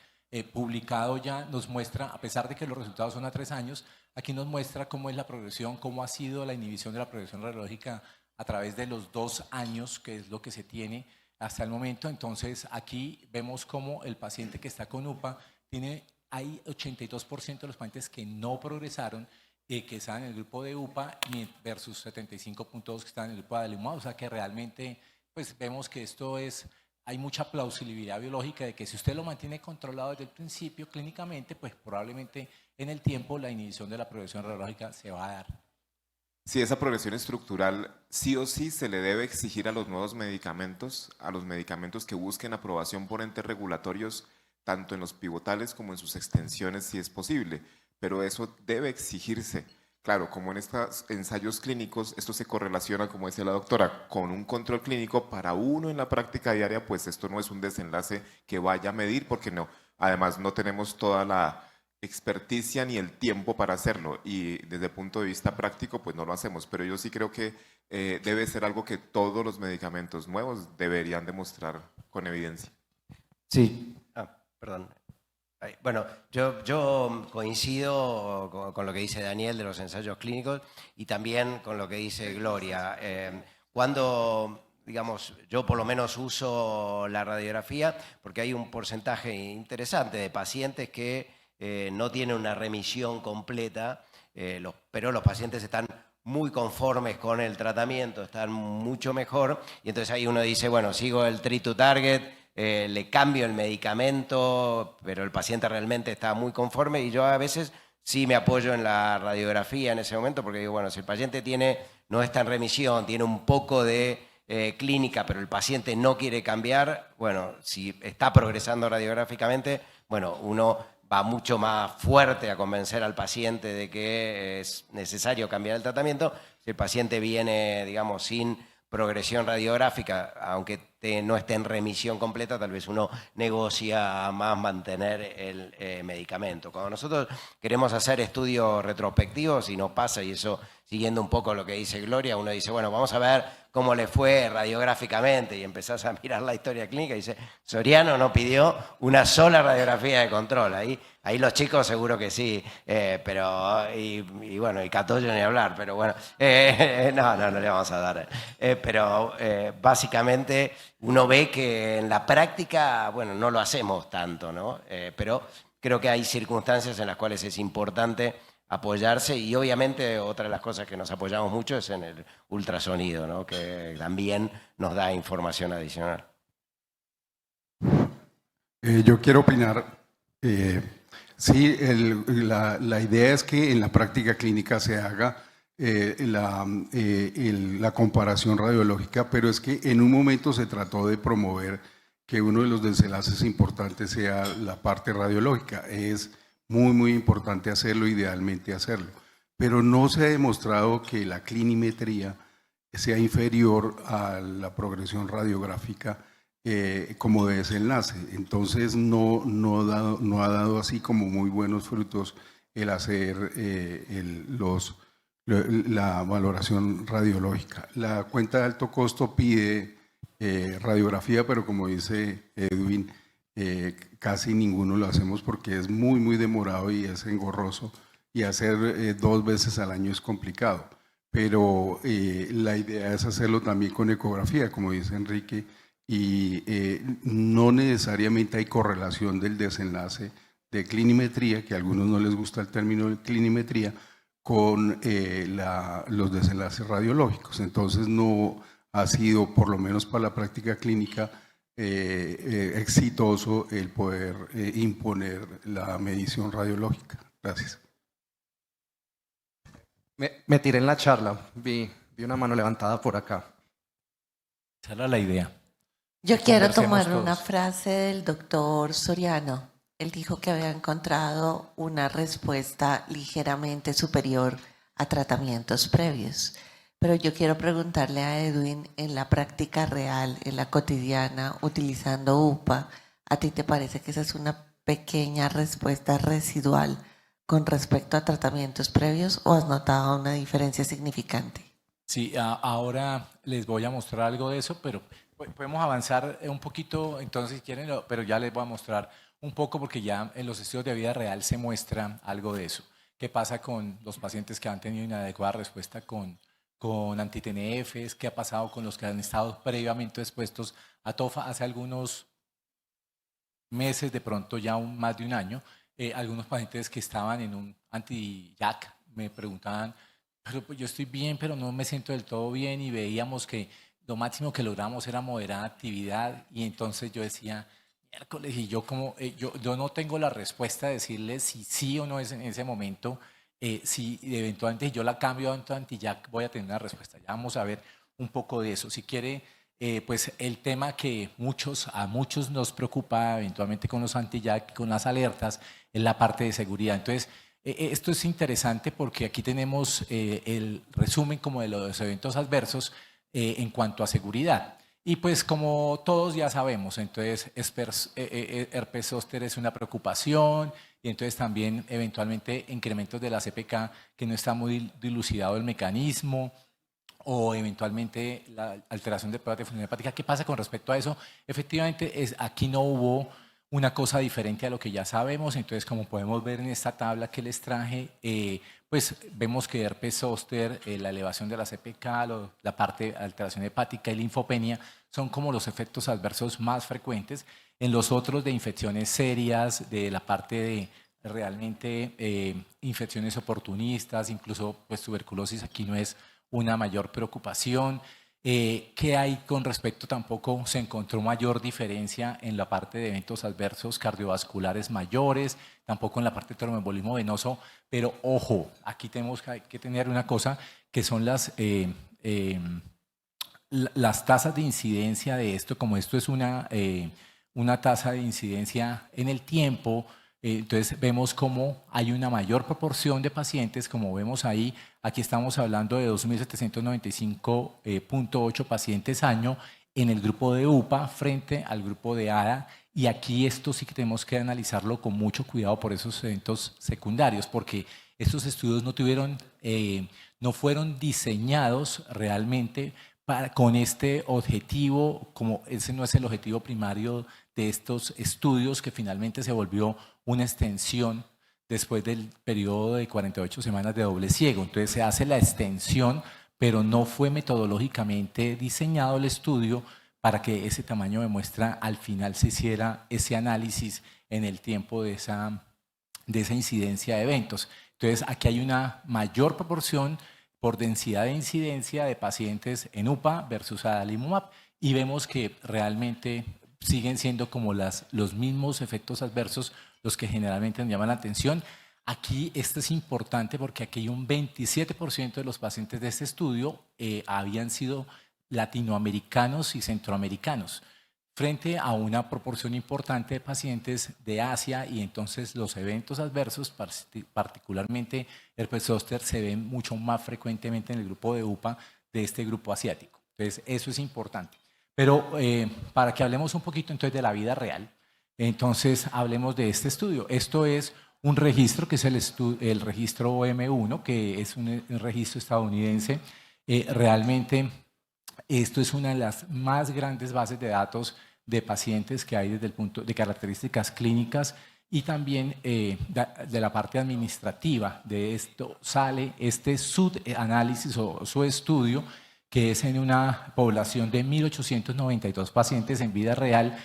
publicado ya, nos muestra, a pesar de que los resultados son a 3 años, aquí nos muestra cómo es la progresión, cómo ha sido la inhibición de la progresión radiológica a través de los 2 años, que es lo que se tiene hasta el momento. Entonces, aquí vemos cómo el paciente que está con UPA hay 82% de los pacientes que no progresaron, que están en el grupo de UPA versus 75.2 que están en el grupo de adalimumab. O sea que realmente pues vemos que hay mucha plausibilidad biológica de que si usted lo mantiene controlado desde el principio clínicamente, pues probablemente en el tiempo la inhibición de la progresión radiológica se va a dar. Si esa progresión estructural sí o sí se le debe exigir a los nuevos medicamentos, a los medicamentos que busquen aprobación por entes regulatorios, tanto en los pivotales como en sus extensiones si es posible, pero eso debe exigirse. Claro, como en estos ensayos clínicos, esto se correlaciona, como decía la doctora, con un control clínico. Para uno en la práctica diaria, pues esto no es un desenlace que vaya a medir, porque no, además no tenemos toda la experticia ni el tiempo para hacerlo, y desde el punto de vista práctico, pues no lo hacemos, pero yo sí creo que debe ser algo que todos los medicamentos nuevos deberían demostrar con evidencia. Sí. Perdón. Bueno, yo coincido con lo que dice Daniel de los ensayos clínicos y también con lo que dice Gloria. Cuando, digamos, yo por lo menos uso la radiografía porque hay un porcentaje interesante de pacientes que no tienen una remisión completa, pero los pacientes están muy conformes con el tratamiento, están mucho mejor, y entonces ahí uno dice, bueno, sigo el treat to target, le cambio el medicamento, pero el paciente realmente está muy conforme, y yo a veces sí me apoyo en la radiografía en ese momento, porque digo, bueno, si el paciente no está en remisión, tiene un poco de clínica, pero el paciente no quiere cambiar, bueno, si está progresando radiográficamente, bueno, uno va mucho más fuerte a convencer al paciente de que es necesario cambiar el tratamiento. Si el paciente viene, digamos, sin progresión radiográfica, aunque no esté en remisión completa, tal vez uno negocia más mantener el medicamento. Cuando nosotros queremos hacer estudios retrospectivos, y nos pasa, y eso siguiendo un poco lo que dice Gloria, uno dice, bueno, vamos a ver cómo le fue radiográficamente, y empezás a mirar la historia clínica y dice, Soriano no pidió una sola radiografía de control. Ahí los chicos seguro que sí, pero y bueno, y Catoyo ni hablar, pero bueno, no le vamos a dar. Pero básicamente uno ve que en la práctica, bueno, no lo hacemos tanto, ¿no? Pero creo que hay circunstancias en las cuales es importante apoyarse, y obviamente otra de las cosas que nos apoyamos mucho es en el ultrasonido, ¿no? Que también nos da información adicional. Yo quiero opinar. Sí, la idea es que en la práctica clínica se haga la comparación radiológica, pero es que en un momento se trató de promover que uno de los desenlaces importantes sea la parte radiológica. Es muy, muy importante hacerlo, idealmente hacerlo, pero no se ha demostrado que la clinimetría sea inferior a la progresión radiográfica como desenlace. Entonces no ha dado así como muy buenos frutos el hacer la valoración radiológica. La cuenta de alto costo pide radiografía, pero como dice Edwin, casi ninguno lo hacemos porque es muy, muy demorado y es engorroso, y hacer 2 veces al año es complicado. Pero la idea es hacerlo también con ecografía, como dice Enrique, y no necesariamente hay correlación del desenlace de clinimetría, que a algunos no les gusta el término de clinimetría, con los desenlaces radiológicos. Entonces no ha sido, por lo menos para la práctica clínica, exitoso el poder imponer la medición radiológica. Gracias. Me tiré en la charla, vi una mano levantada por acá. Esa era la idea. Yo quiero Conversemos tomar todos. una frase del doctor Soriano. él dijo que había encontrado una respuesta ligeramente superior a tratamientos previos. Pero yo quiero preguntarle a Edwin, en la práctica real, en la cotidiana, utilizando UPA, ¿a ti te parece que esa es una pequeña respuesta residual con respecto a tratamientos previos o has notado una diferencia significante? Sí, ahora les voy a mostrar algo de eso, pero podemos avanzar un poquito, entonces si quieren, pero ya les voy a mostrar un poco porque ya en los estudios de vida real se muestra algo de eso. ¿Qué pasa con los pacientes que han tenido inadecuada respuesta con anti-TNFs? ¿Qué ha pasado con los que han estado previamente expuestos a TOFA hace algunos meses, de pronto ya más de un año? Algunos pacientes que estaban en un anti-JAK me preguntaban, pero pues yo estoy bien, pero no me siento del todo bien, y veíamos que lo máximo que logramos era moderada actividad, y entonces yo decía, miércoles, y yo como, yo no tengo la respuesta de decirles si sí o no es en ese momento, si eventualmente yo la cambio a anti-JAK voy a tener una respuesta. Ya vamos a ver un poco de eso. Si quiere, pues el tema que a muchos nos preocupa eventualmente con los anti-JAK, con las alertas, es la parte de seguridad. Entonces, esto es interesante porque aquí tenemos el resumen como de los eventos adversos en cuanto a seguridad. Y pues como todos ya sabemos, entonces herpes zóster es una preocupación, y entonces también eventualmente incrementos de la CPK que no está muy dilucidado el mecanismo, o eventualmente la alteración de pruebas de función hepática. ¿Qué pasa con respecto a eso? Efectivamente, aquí no hubo una cosa diferente a lo que ya sabemos. Entonces, como podemos ver en esta tabla que les traje, pues vemos que herpes zóster, la elevación de la CPK, la parte de alteración hepática y linfopenia son como los efectos adversos más frecuentes. En los otros de infecciones serias, de la parte de realmente infecciones oportunistas, incluso pues tuberculosis, aquí no es una mayor preocupación. ¿Qué hay con respecto? Tampoco se encontró mayor diferencia en la parte de eventos adversos cardiovasculares mayores, tampoco en la parte de tromboembolismo venoso, pero ojo, aquí tenemos que tener una cosa que son las tasas de incidencia de esto. Como esto es una tasa de incidencia en el tiempo, entonces vemos cómo hay una mayor proporción de pacientes, como vemos ahí. Aquí estamos hablando de 2.795.8 pacientes año en el grupo de UPA frente al grupo de ADA, y aquí esto sí que tenemos que analizarlo con mucho cuidado por esos eventos secundarios, porque estos estudios no fueron diseñados realmente con este objetivo, como ese no es el objetivo primario de estos estudios, que finalmente se volvió una extensión después del periodo de 48 semanas de doble ciego. Entonces se hace la extensión, pero no fue metodológicamente diseñado el estudio para que ese tamaño de muestra al final se hiciera ese análisis en el tiempo de esa incidencia de eventos. Entonces aquí hay una mayor proporción por densidad de incidencia de pacientes en UPA versus adalimumab, y vemos que realmente siguen siendo como los mismos efectos adversos los que generalmente nos llaman la atención. Aquí esto es importante porque aquí hay un 27% de los pacientes de este estudio habían sido latinoamericanos y centroamericanos, frente a una proporción importante de pacientes de Asia, y entonces los eventos adversos, particularmente herpes zóster, se ven mucho más frecuentemente en el grupo de UPA de este grupo asiático. Entonces eso es importante. Pero para que hablemos un poquito entonces de la vida real, entonces hablemos de este estudio. Esto es un registro que es el registro OM1, que es un registro estadounidense. Realmente esto es una de las más grandes bases de datos de pacientes que hay desde el punto de características clínicas, y también de la parte administrativa. De esto sale este subanálisis o su estudio, que es en una población de 1.892 pacientes en vida real,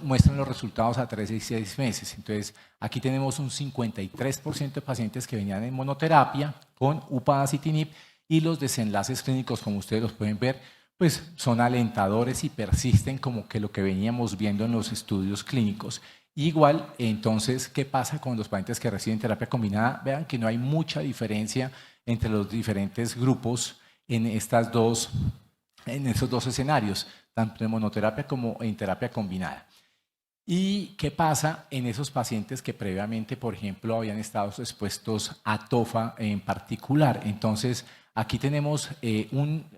muestran los resultados a 3 y 6 meses. Entonces, aquí tenemos un 53% de pacientes que venían en monoterapia con upadacitinib, y los desenlaces clínicos, como ustedes los pueden ver, pues son alentadores y persisten como que lo que veníamos viendo en los estudios clínicos. Igual, entonces, ¿qué pasa con los pacientes que reciben terapia combinada? Vean que no hay mucha diferencia entre los diferentes grupos en esos dos escenarios, tanto en monoterapia como en terapia combinada. ¿Y qué pasa en esos pacientes que previamente, por ejemplo, habían estado expuestos a tofa en particular? Entonces, aquí tenemos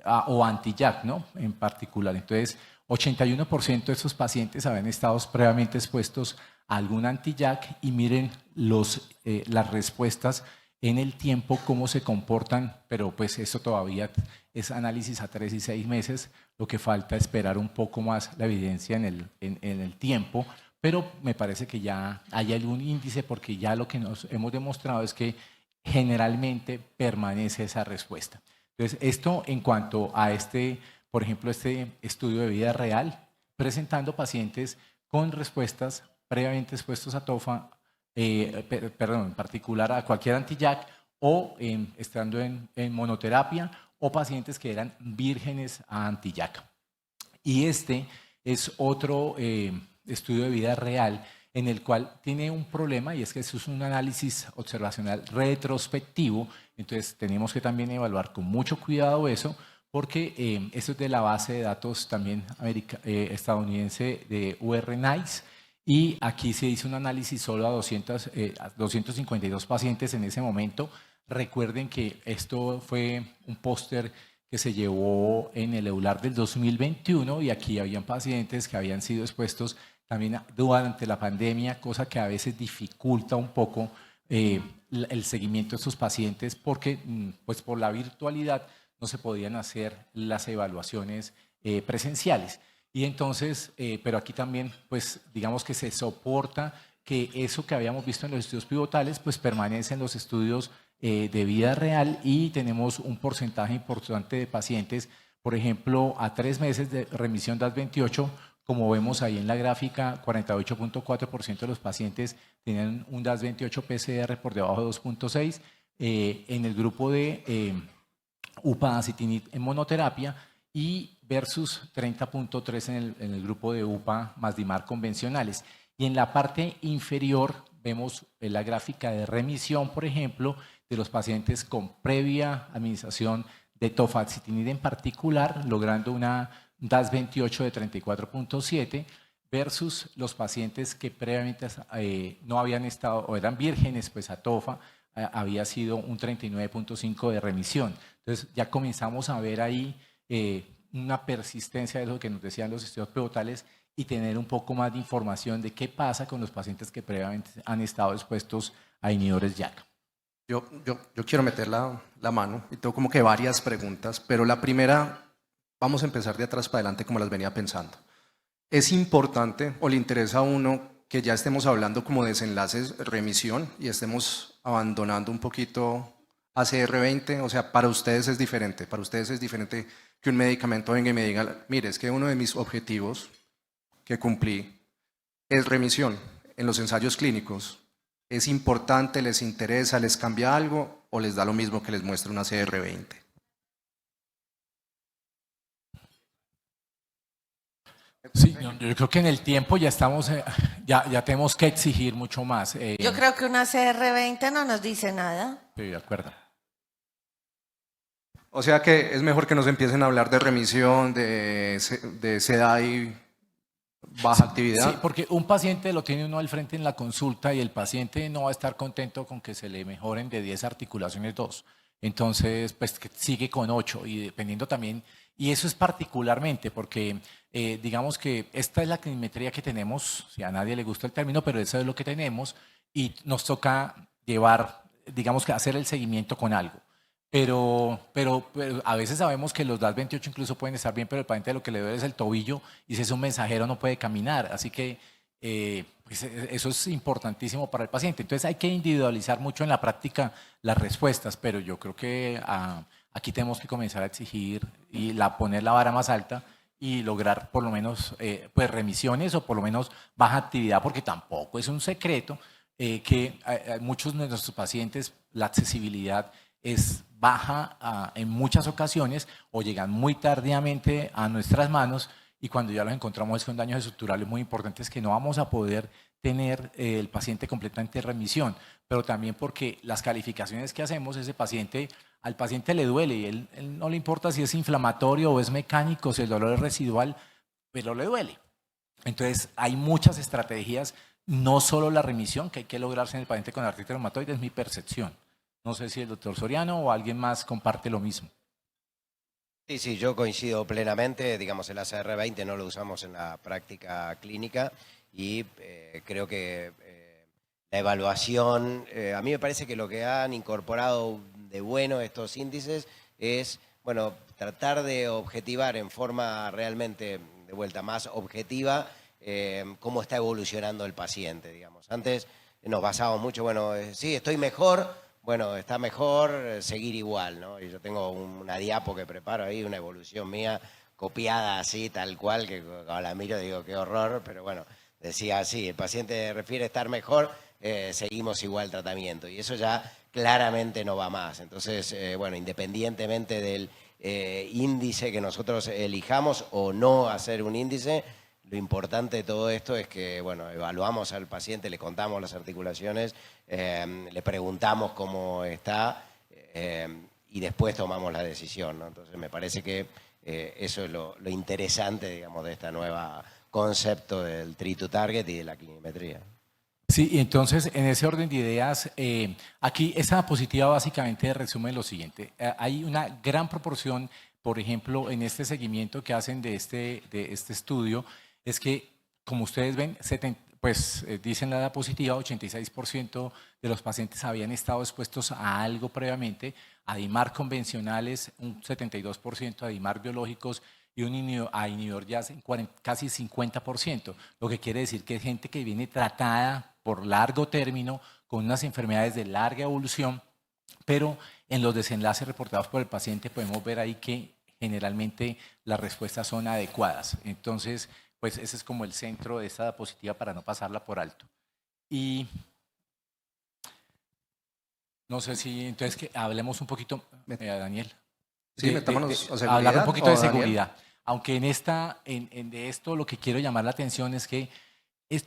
o anti-JAK, ¿no? En particular. Entonces, 81% de estos pacientes habían estado previamente expuestos a algún anti-JAK y miren las respuestas en el tiempo, cómo se comportan, pero pues eso todavía es análisis a 3 y 6 meses, lo que falta es esperar un poco más la evidencia en el tiempo, pero me parece que ya hay algún índice porque ya lo que nos hemos demostrado es que generalmente permanece esa respuesta. Entonces, esto en cuanto a por ejemplo, este estudio de vida real, presentando pacientes con respuestas previamente expuestos a tofa, en particular a cualquier anti-JAK o estando en monoterapia o pacientes que eran vírgenes a anti-JAK. Y este es otro estudio de vida real en el cual tiene un problema y es que eso es un análisis observacional retrospectivo, entonces tenemos que también evaluar con mucho cuidado eso porque esto es de la base de datos también estadounidense de UR-NICE. Y aquí se hizo un análisis solo a 252 pacientes en ese momento. Recuerden que esto fue un póster que se llevó en el EULAR del 2021 y aquí habían pacientes que habían sido expuestos también durante la pandemia, cosa que a veces dificulta un poco el seguimiento de estos pacientes porque pues por la virtualidad no se podían hacer las evaluaciones presenciales. Y entonces, pero aquí también, pues digamos que se soporta que eso que habíamos visto en los estudios pivotales, pues permanece en los estudios de vida real y tenemos un porcentaje importante de pacientes, por ejemplo, a 3 meses de remisión DAS28, como vemos ahí en la gráfica, 48.4% de los pacientes tienen un DAS28 PCR por debajo de 2.6. En el grupo de UPA-dacitinib en monoterapia, y versus 30.3 en el grupo de UPA más DIMAR convencionales. Y en la parte inferior vemos la gráfica de remisión, por ejemplo, de los pacientes con previa administración de tofacitinib en particular, logrando una DAS28 de 34.7 versus los pacientes que previamente no habían estado o eran vírgenes pues a tofa, había sido un 39.5 de remisión. Entonces ya comenzamos a ver ahí una persistencia de lo que nos decían los estudios pivotales y tener un poco más de información de qué pasa con los pacientes que previamente han estado expuestos a inhibidores JAK. Yo quiero meter la mano y tengo como que varias preguntas, pero la primera, vamos a empezar de atrás para adelante como las venía pensando. ¿Es importante o le interesa a uno que ya estemos hablando como desenlaces remisión y estemos abandonando un poquito ACR20? O sea, para ustedes es diferente que un medicamento venga y me diga, mire, es que uno de mis objetivos que cumplí es remisión en los ensayos clínicos. ¿Es importante, les interesa, les cambia algo o les da lo mismo que les muestre una ACR20? Sí, yo creo que en el tiempo ya estamos, ya tenemos que exigir mucho más. Yo creo que una CR20 no nos dice nada. Estoy de acuerdo. O sea que es mejor que nos empiecen a hablar de remisión, de SEDAI, baja actividad. Sí, porque un paciente lo tiene uno al frente en la consulta y el paciente no va a estar contento con que se le mejoren de 10 articulaciones 2. Entonces, pues que sigue con 8 y dependiendo también, y eso es particularmente porque digamos que esta es la clinimetría que tenemos, si a nadie le gusta el término, pero eso es lo que tenemos y nos toca llevar, digamos que hacer el seguimiento con algo. Pero a veces sabemos que los DAS28 incluso pueden estar bien, pero el paciente lo que le duele es el tobillo y si es un mensajero no puede caminar. Así que pues eso es importantísimo para el paciente. Entonces hay que individualizar mucho en la práctica las respuestas, pero yo creo que aquí tenemos que comenzar a exigir y poner la vara más alta y lograr por lo menos pues remisiones o por lo menos baja actividad, porque tampoco es un secreto que muchos de nuestros pacientes la accesibilidad es baja en muchas ocasiones o llegan muy tardíamente a nuestras manos y cuando ya los encontramos es con daños estructurales muy importantes que no vamos a poder tener el paciente completamente en remisión, pero también porque las calificaciones que hacemos, al paciente le duele y él no le importa si es inflamatorio o es mecánico, si el dolor es residual, pero le duele. Entonces, hay muchas estrategias, no solo la remisión que hay que lograrse en el paciente con artritis reumatoide, es mi percepción. No sé si el doctor Soriano o alguien más comparte lo mismo. Sí, sí, yo coincido plenamente. Digamos, el ACR20 no lo usamos en la práctica clínica y creo que la evaluación, a mí me parece que lo que han incorporado de bueno estos índices es, bueno, tratar de objetivar en forma realmente, de vuelta, más objetiva cómo está evolucionando el paciente, digamos. Antes nos basábamos mucho, bueno, sí, estoy mejor, bueno, está mejor, seguir igual, ¿no? Y yo tengo una diapo que preparo ahí, una evolución mía copiada así, tal cual, que cuando la miro digo, qué horror, pero bueno, decía así, el paciente refiere estar mejor, seguimos igual tratamiento. Y eso ya claramente no va más. Entonces, bueno, independientemente del índice que nosotros elijamos o no hacer un índice, lo importante de todo esto es que, bueno, evaluamos al paciente, le contamos las articulaciones, le preguntamos cómo está y después tomamos la decisión, ¿no? Entonces me parece que eso es lo interesante, digamos, de esta nueva concepto del Treat to Target y de la clinimetría. Sí, y entonces en ese orden de ideas, aquí esta diapositiva básicamente resume lo siguiente. Hay una gran proporción, por ejemplo, en este seguimiento que hacen de este estudio, es que, como ustedes ven, dicen la diapositiva, 86% de los pacientes habían estado expuestos a algo previamente, a DIMAR convencionales, un 72%, a DIMAR biológicos y a inhibidor jazz en casi 50%, lo que quiere decir que es gente que viene tratada por largo término con unas enfermedades de larga evolución, pero en los desenlaces reportados por el paciente podemos ver ahí que generalmente las respuestas son adecuadas. Entonces, pues ese es como el centro de esta diapositiva para no pasarla por alto. Y no sé si, entonces, que hablemos un poquito, Daniel. Sí, metámonos a seguridad. Hablar un poquito de Daniel. seguridad. Aunque de esto lo que quiero llamar la atención es que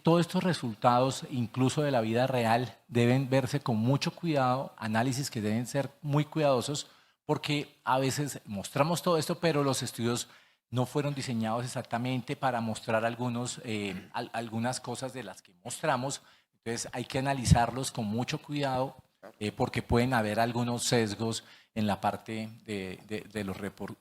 todos estos resultados, incluso de la vida real, deben verse con mucho cuidado, análisis que deben ser muy cuidadosos, porque a veces mostramos todo esto, pero los estudios no fueron diseñados exactamente para mostrar algunas cosas de las que mostramos. Entonces hay que analizarlos con mucho cuidado porque pueden haber algunos sesgos en la parte de los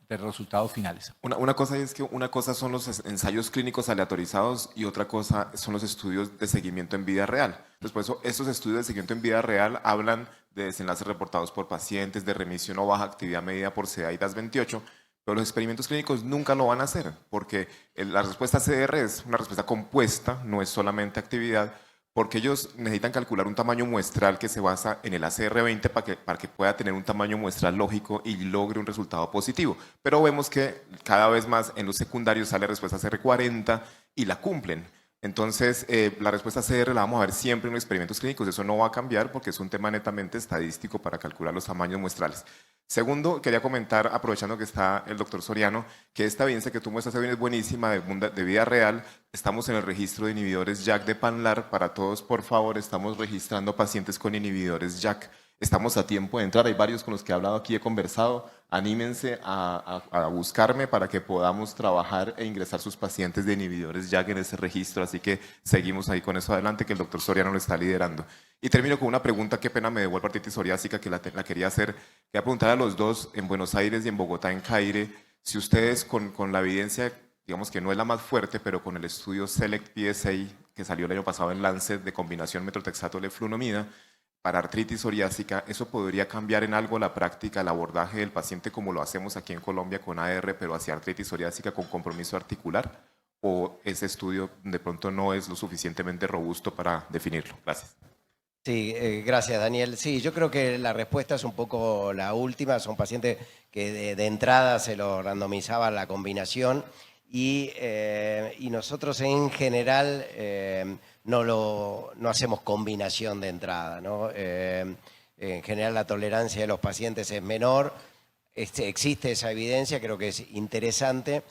resultados finales. Una cosa es que una cosa son los ensayos clínicos aleatorizados y otra cosa son los estudios de seguimiento en vida real. Entonces, por eso estos estudios de seguimiento en vida real hablan de desenlaces reportados por pacientes, de remisión o baja actividad medida por CDA y DAS28, pero los experimentos clínicos nunca lo van a hacer porque la respuesta CDR es una respuesta compuesta, no es solamente actividad, porque ellos necesitan calcular un tamaño muestral que se basa en el ACR20 para que pueda tener un tamaño muestral lógico y logre un resultado positivo. Pero vemos que cada vez más en los secundarios sale respuesta ACR40 y la cumplen. Entonces, la respuesta CR la vamos a ver siempre en los experimentos clínicos. Eso no va a cambiar porque es un tema netamente estadístico para calcular los tamaños muestrales. Segundo, quería comentar, aprovechando que está el doctor Soriano, que esta evidencia que tú muestras es buenísima de vida real. Estamos en el registro de inhibidores JAK de PANLAR. Para todos, por favor, estamos registrando pacientes con inhibidores JAK. Estamos a tiempo de entrar. Hay varios con los que he hablado aquí, he conversado. Anímense a buscarme para que podamos trabajar e ingresar sus pacientes de inhibidores JAK en ese registro. Así que seguimos ahí con eso adelante, que el doctor Soriano lo está liderando. Y termino con una pregunta, qué pena me devuelvo a artritis psoriásica, que la quería hacer. Quería preguntar a los dos, en Buenos Aires y en Bogotá, en CAIRE, si ustedes con la evidencia, digamos que no es la más fuerte, pero con el estudio SELECT-PSA que salió el año pasado en Lancet de combinación metrotexato-leflunomida, para artritis psoriásica, ¿eso podría cambiar en algo la práctica, el abordaje del paciente como lo hacemos aquí en Colombia con AR, pero hacia artritis psoriásica con compromiso articular? ¿O ese estudio de pronto no es lo suficientemente robusto para definirlo? Gracias. Sí, gracias Daniel. Sí, yo creo que la respuesta es un poco la última. Son pacientes que de entrada se lo randomizaba la combinación y nosotros en general no hacemos combinación de entrada, ¿no? En general la tolerancia de los pacientes es menor. Existe esa evidencia, creo que es interesante.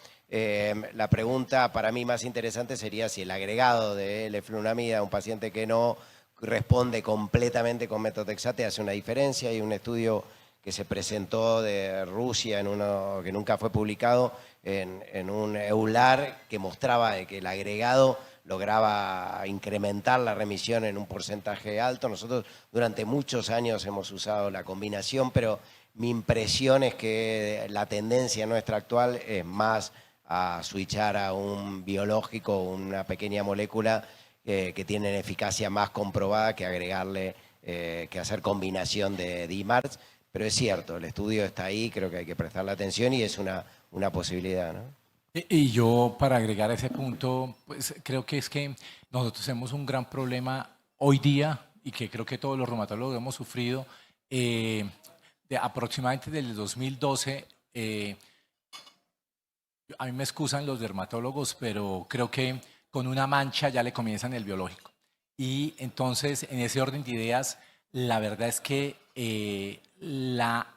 La pregunta para mí más interesante sería si el agregado de leflunomida a un paciente que no responde completamente con metotrexate hace una diferencia. Hay un estudio que se presentó de Rusia en uno que nunca fue publicado, en un EULAR que mostraba que el agregado lograba incrementar la remisión en un porcentaje alto. Nosotros durante muchos años hemos usado la combinación, pero mi impresión es que la tendencia nuestra actual es más a switchar a un biológico, una pequeña molécula que tienen eficacia más comprobada que agregarle, que hacer combinación de DMARDs. Pero es cierto, el estudio está ahí, creo que hay que prestarle atención y es una posibilidad, ¿no? Y yo, para agregar ese punto, pues creo que es que nosotros tenemos un gran problema hoy día y que creo que todos los reumatólogos hemos sufrido, de aproximadamente desde el 2012. A mí me excusan los dermatólogos, pero creo que con una mancha ya le comienzan el biológico. Y entonces, en ese orden de ideas, la verdad es que la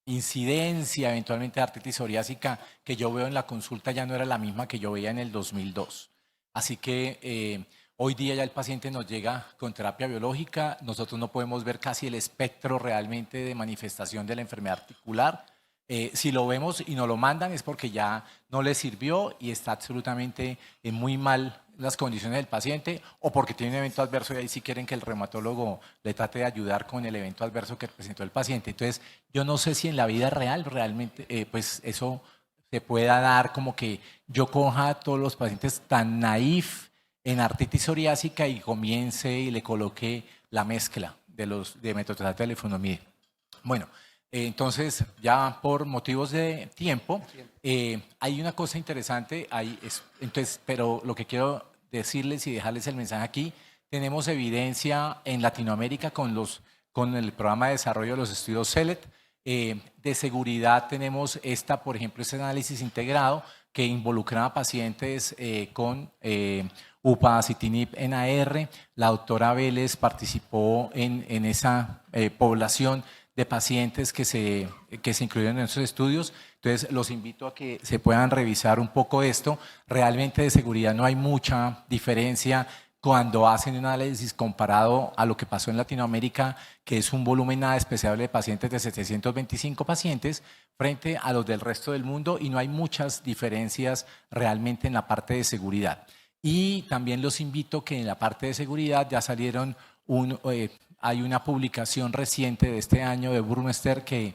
incidencia eventualmente de artritis psoriásica que yo veo en la consulta ya no era la misma que yo veía en el 2002. Así que hoy día ya el paciente nos llega con terapia biológica, nosotros no podemos ver casi el espectro realmente de manifestación de la enfermedad articular. Si lo vemos y nos lo mandan es porque ya no le sirvió y está absolutamente muy mal las condiciones del paciente, o porque tiene un evento adverso y ahí sí quieren que el reumatólogo le trate de ayudar con el evento adverso que presentó el paciente. Entonces, yo no sé si en la vida real realmente pues eso se pueda dar, como que yo coja a todos los pacientes tan naif en artritis psoriásica y comience y le coloque la mezcla de metotrexato y levodopa. Bueno, entonces, ya por motivos de tiempo, hay una cosa interesante, entonces, pero lo que quiero decirles y dejarles el mensaje aquí, tenemos evidencia en Latinoamérica con el programa de desarrollo de los estudios CELET. De seguridad tenemos por ejemplo, este análisis integrado que involucraba a pacientes con upadacitinib NAR. La doctora Vélez participó en esa población de pacientes que se incluyeron en esos estudios. Entonces, los invito a que se puedan revisar un poco esto. Realmente de seguridad no hay mucha diferencia cuando hacen un análisis comparado a lo que pasó en Latinoamérica, que es un volumen nada despreciable de pacientes de 725 pacientes, frente a los del resto del mundo, y no hay muchas diferencias realmente en la parte de seguridad. Y también los invito que en la parte de seguridad ya salieron hay una publicación reciente de este año de Burmester que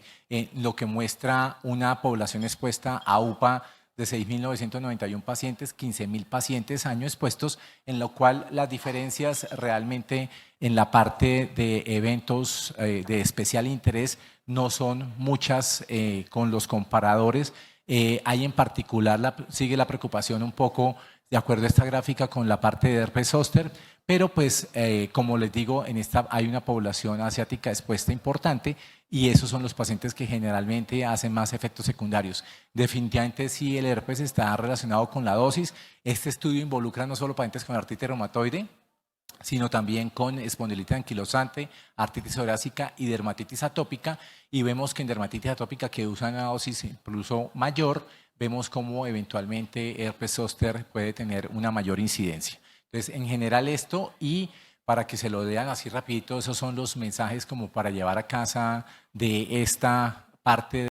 lo que muestra una población expuesta a UPA de 6.991 pacientes, 15.000 pacientes año expuestos, en lo cual las diferencias realmente en la parte de eventos de especial interés no son muchas con los comparadores. Hay en particular, sigue la preocupación un poco, de acuerdo a esta gráfica, con la parte de herpes zóster, pero pues como les digo, hay una población asiática expuesta importante y esos son los pacientes que generalmente hacen más efectos secundarios. Definitivamente sí, el herpes está relacionado con la dosis. Este estudio involucra no solo pacientes con artritis reumatoide, sino también con espondilitis anquilosante, artritis psoriásica y dermatitis atópica, y vemos que en dermatitis atópica, que usan una dosis incluso mayor, vemos cómo eventualmente herpes zóster puede tener una mayor incidencia. Entonces, en general esto, y para que se lo vean así rapidito, esos son los mensajes como para llevar a casa de esta parte